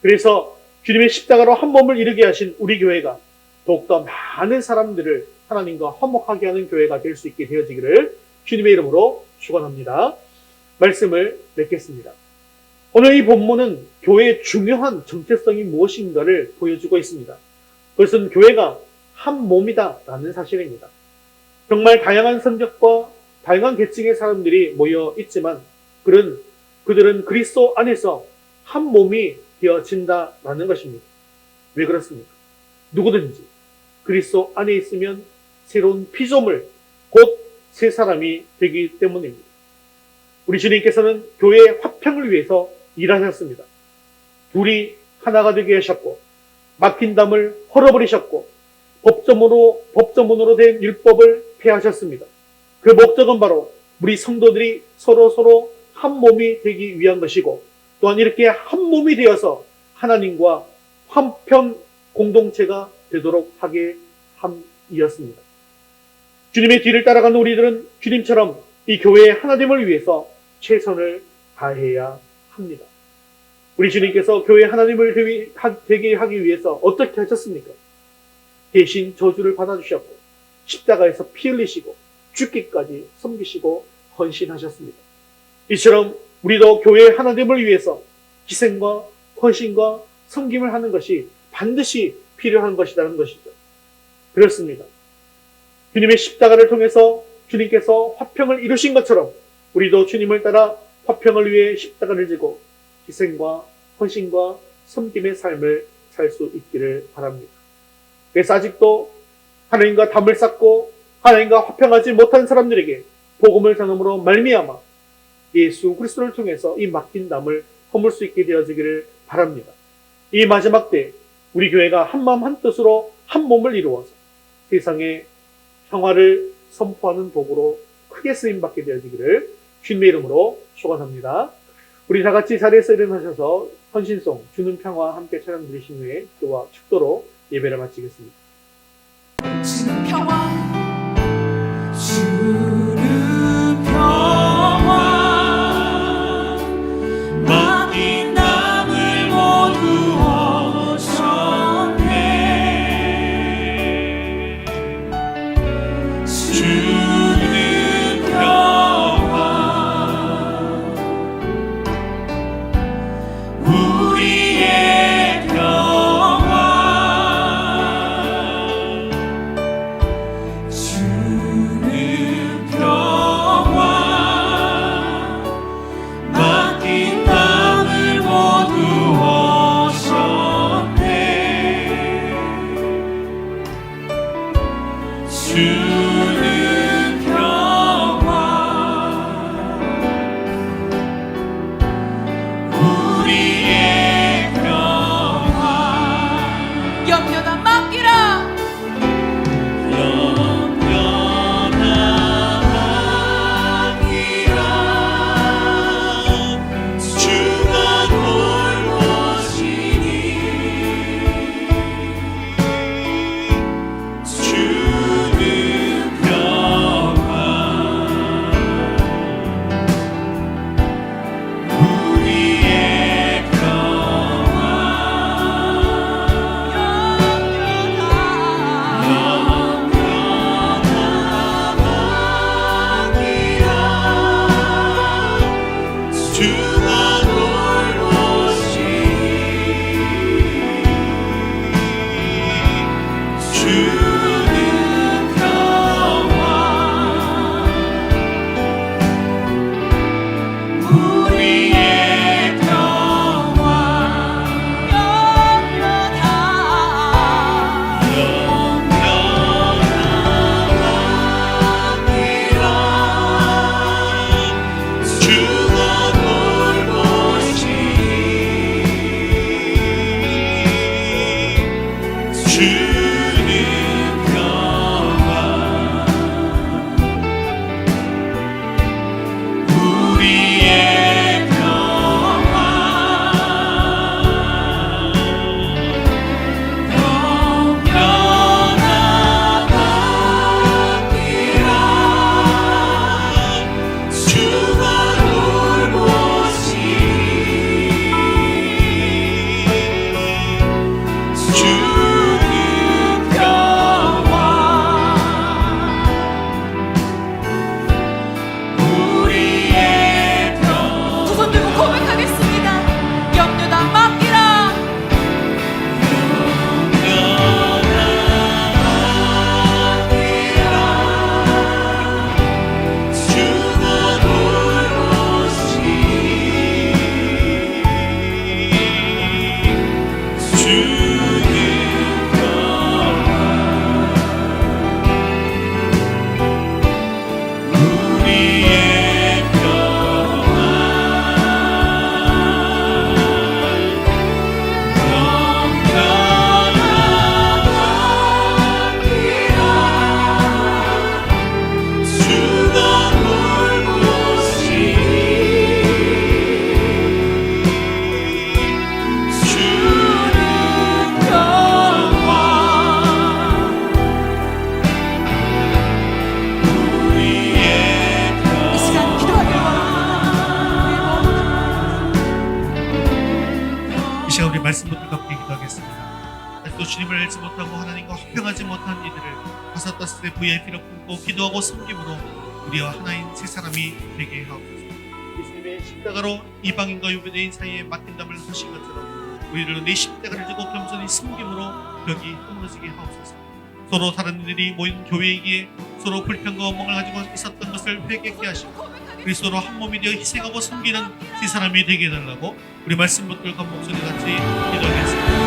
그래서 주님의 십자가로 한 몸을 이루게 하신 우리 교회가 더욱더 많은 사람들을 하나님과 화목하게 하는 교회가 될 수 있게 되어지기를 주님의 이름으로 축원합니다. 말씀을 맺겠습니다. 오늘 이 본문은 교회의 중요한 정체성이 무엇인가를 보여주고 있습니다. 그것은 교회가 한 몸이다라는 사실입니다. 정말 다양한 성격과 다양한 계층의 사람들이 모여 있지만 그들은 그리스도 안에서 한 몸이 되어진다라는 것입니다. 왜 그렇습니까? 누구든지 그리스도 안에 있으면 새로운 피조물, 곧 새 사람이 되기 때문입니다. 우리 주님께서는 교회의 화평을 위해서 일하셨습니다. 둘이 하나가 되게 하셨고 막힌 담을 헐어버리셨고 법조문으로 된 율법을 폐하셨습니다. 그 목적은 바로 우리 성도들이 서로 한 몸이 되기 위한 것이고 또한 이렇게 한 몸이 되어서 하나님과 화평 공동체가 되도록 하게 함이었습니다. 주님의 뒤를 따라가는 우리들은 주님처럼 이 교회의 하나됨을 위해서 최선을 다해야 합니다. 우리 주님께서 교회 하나님을 되게 하기 위해서 어떻게 하셨습니까? 대신 저주를 받아주셨고 십자가에서 피 흘리시고 죽기까지 섬기시고 헌신하셨습니다. 이처럼 우리도 교회의 하나됨을 위해서 희생과 헌신과 섬김을 하는 것이 반드시 필요한 것이라는 것이죠. 그렇습니다. 주님의 십자가를 통해서 주님께서 화평을 이루신 것처럼 우리도 주님을 따라 화평을 위해 십자가를 지고 희생과 헌신과 섬김의 삶을 살 수 있기를 바랍니다. 그래서 아직도 하나님과 담을 쌓고 하나님과 화평하지 못한 사람들에게 복음을 전함으로 말미암아 예수 그리스도를 통해서 이 막힌 담을 허물 수 있게 되어지기를 바랍니다. 이 마지막 때 우리 교회가 한마음 한뜻으로 한 몸을 이루어서 세상에 평화를 선포하는 도구로 크게 쓰임받게 되어지기를 주님의 이름으로 축원합니다. 우리 다 같이 자리에서 일어나셔서 헌신송 주는 평화 함께 찬양 드리신 후에 기도와 축도로 예배를 마치겠습니다. 주는 평화 주는 평화 막힌 담을 모두 허셨네 주는 평화 우리의 평화 주는 평화 막힌 담을 모두 허셨네 주는 평화 우리의 평화 염려나 맡기라 염려나 맡기라 주가 돌보시니 주는 주는 평화 우리의 평화 영원하답니다 주가 돌보시 주는 평화 우리의 평화 두 손 들고 고백하겠습니다. 염려다 맡기라. 주가 돌보시 주는 평화 우리의 평화 주가 돌보시 주는 평화 우리의 이 시간 기도하기를 이 시간 우리 말씀 붙들고 함께 기도하겠습니다. 아직도 주님을 알지 못하고 하나님과 화평하지 못한 이들을 다섯 다섯의 VIP로 품고 기도하고 섬김으로 우리와 하나인 세 사람이 되게 하옵소서. 예수님의 십자가로 이방인과 유대인 사이에 맡긴담을 하신 것처럼 우리를 내 십자가를 지고 겸손히 섬김으로 벽이 허물어지게 하옵소서. 서로 다른 이들이 모인 교회이기에 서로 불평과 원망을 가지고 있었던 것을 회개케 하시고 그리스도로 한 몸이 되어 희생하고 섬기는 세 사람이 되게 해달라고 우리 말씀 붙들고 한 목소리 같이 기도하겠습니다.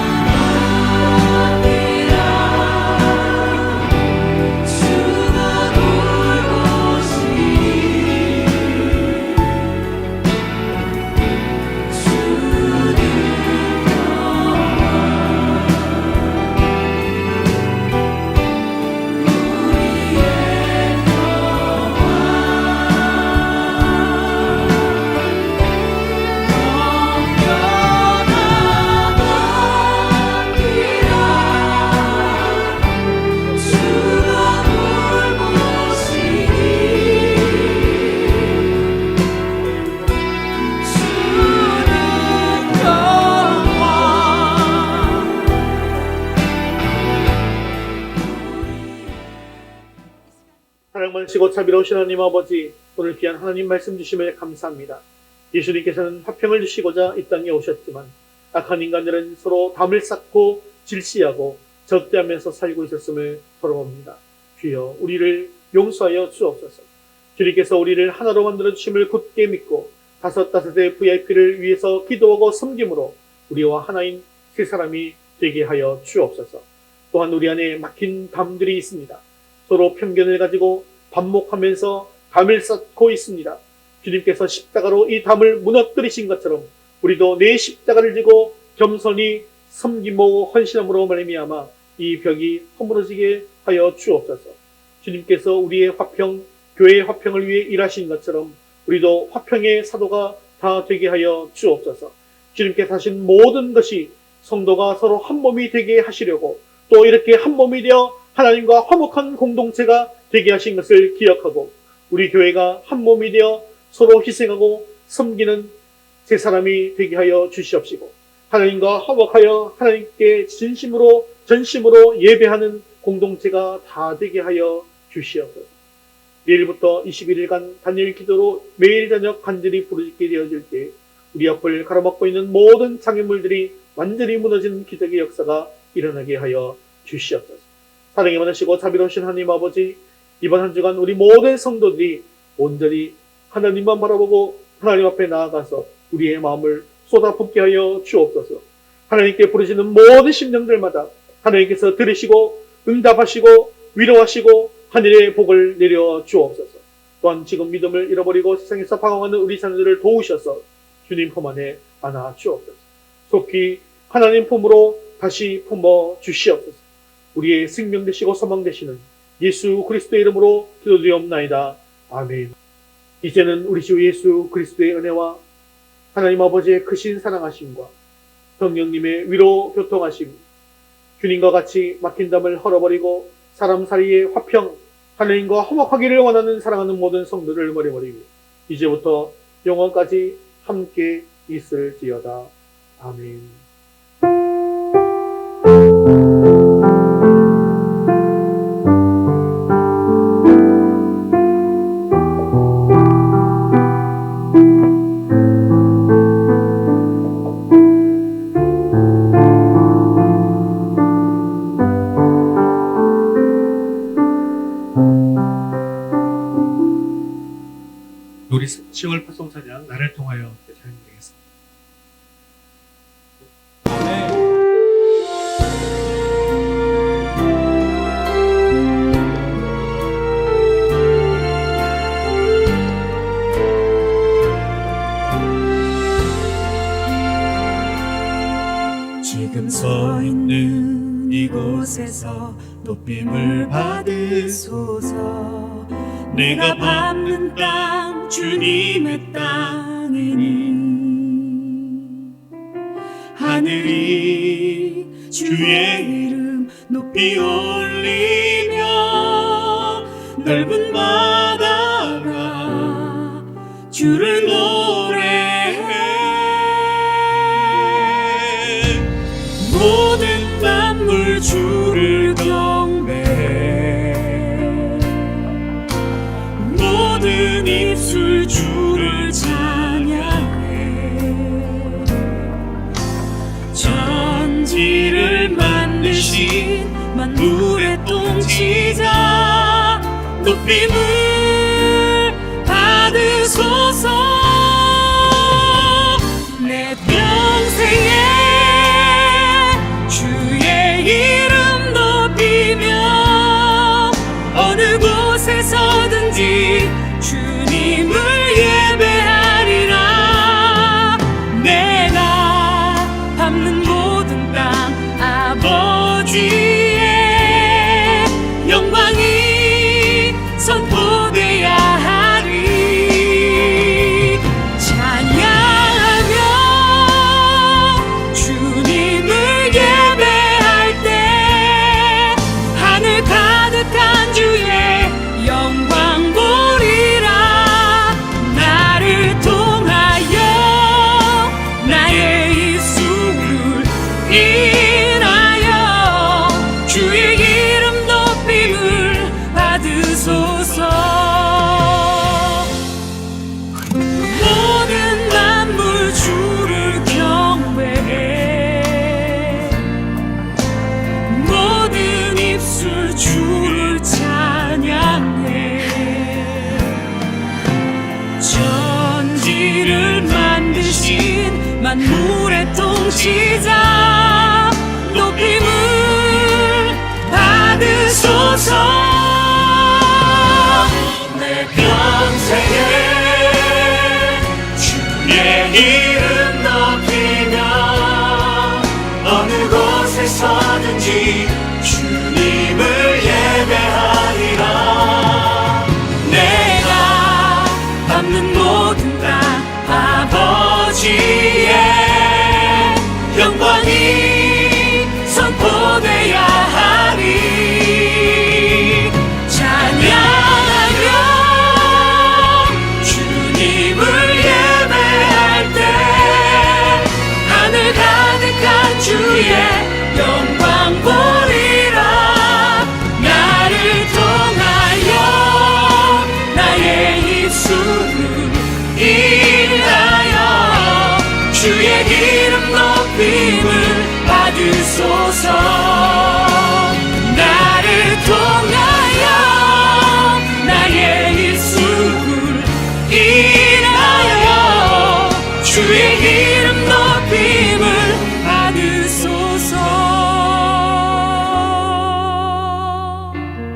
주가 돌보시 사랑 많으시고 자비로우신 하나님 아버지, 오늘 귀한 하나님 말씀 주심에 감사합니다. 예수님께서는 화평을 주시고자 이 땅에 오셨지만 악한 인간들은 서로 담을 쌓고 질시하고 적대하면서 살고 있었음을 돌아봅니다. 주여, 우리를 용서하여 주옵소서. 주님께서 우리를 하나로 만들어 주심을 굳게 믿고 다섯의 VIP를 위해서 기도하고 섬김으로 우리와 하나인 세 사람이 되게 하여 주옵소서. 또한 우리 안에 막힌 담들이 있습니다. 서로 편견을 가지고 반목하면서 담을 쌓고 있습니다. 주님께서 십자가로 이 담을 무너뜨리신 것처럼 우리도 내 십자가를 지고 겸손히 섬김하고 헌신함으로 말미암아 이 벽이 허물어지게 하여 주옵소서. 주님께서 우리의 화평, 교회의 화평을 위해 일하신 것처럼 우리도 화평의 사도가 다 되게 하여 주옵소서. 주님께서 하신 모든 것이 성도가 서로 한 몸이 되게 하시려고 또 이렇게 한 몸이 되어 하나님과 화목한 공동체가 되게 하신 것을 기억하고 우리 교회가 한 몸이 되어 서로 희생하고 섬기는 세 사람이 되게 하여 주시옵시고 하나님과 화목하여 하나님께 진심으로 전심으로 예배하는 공동체가 다 되게 하여 주시옵소서. 내일부터 21일간 단일 기도로 매일 저녁 간절히 부르짖게 되어질 때 우리 앞을 가로막고 있는 모든 장애물들이 완전히 무너지는 기적의 역사가 일어나게 하여 주시옵소서. 사랑이 많으시고 자비로우신 하나님 아버지, 이번 한 주간 우리 모든 성도들이 온전히 하나님만 바라보고 하나님 앞에 나아가서 우리의 마음을 쏟아붓게 하여 주옵소서. 하나님께 부르시는 모든 심령들마다 하나님께서 들으시고 응답하시고 위로하시고 하늘의 복을 내려 주옵소서. 또한 지금 믿음을 잃어버리고 세상에서 방황하는 우리 자녀들을 도우셔서 주님 품 안에 안아 주옵소서. 속히 하나님 품으로 다시 품어 주시옵소서. 우리의 생명 되시고 소망 되시는 예수 그리스도의 이름으로 기도드리옵나이다. 아멘. 이제는 우리 주 예수 그리스도의 은혜와 하나님 아버지의 크신 사랑하심과 성령님의 위로 교통하심, 주님과 같이 막힌 담을 헐어버리고 사람 사이의 화평, 하나님과 화목하기를 원하는 사랑하는 모든 성도를 버려버리고 이제부터 영원까지 함께 있을지어다. 아멘. 우리 10월 파송사냥 나를 통하여 찬양드리겠습니다. 지금 서 있는 이곳에서 높임을 받으소서. 내가 밟는 땅 주님의 땅이니 하늘이 주의 이름 높이 올리며 넓은 바다가 주를 노래해. 모든 만물 주를 경배해. 모든 입술 주를 찬양해. 천지를 만드신 만물의 통치자 높임을 받으소서. 내 평생에 주의 이름 높이며 어느 곳에서든지 주님을 예배하리라. 내가 밟는 모든 땅 아버지의 영광이 선포돼야 하리. 찬양하며 주님을 예배할 때 하늘 가득한 주의 영광 보리라. 나를 통하여 나의 입술을 인하여 주의 이름 높임을 받으소서. 모든 만물 주를 경배해. 모든 입술 주를 찬양해. 천지를 만드신 만물의 통치자 높임을 받으소서. 내 평생에 주의 이름 높이며 어느 곳에서든지 주님을 예배하리라. 내가 밟는 모든 땅 아버지의 영광이 선포돼야 하리. 찬양하며 주님을 예배할 때 하늘 가득한 주의 영광 보리라. 나를 통하여 나의 입술을 인하여 주의 이름 높임을 받으소서. 나를 통하여 나의 입술을 인하여 주의 이름 높임을 받으소서.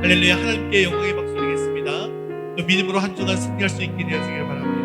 할렐루야. 하나님께 영광의 박수 드리겠습니다. 또 믿음으로 한 주간 승리할 수 있게 되었기를 바랍니다.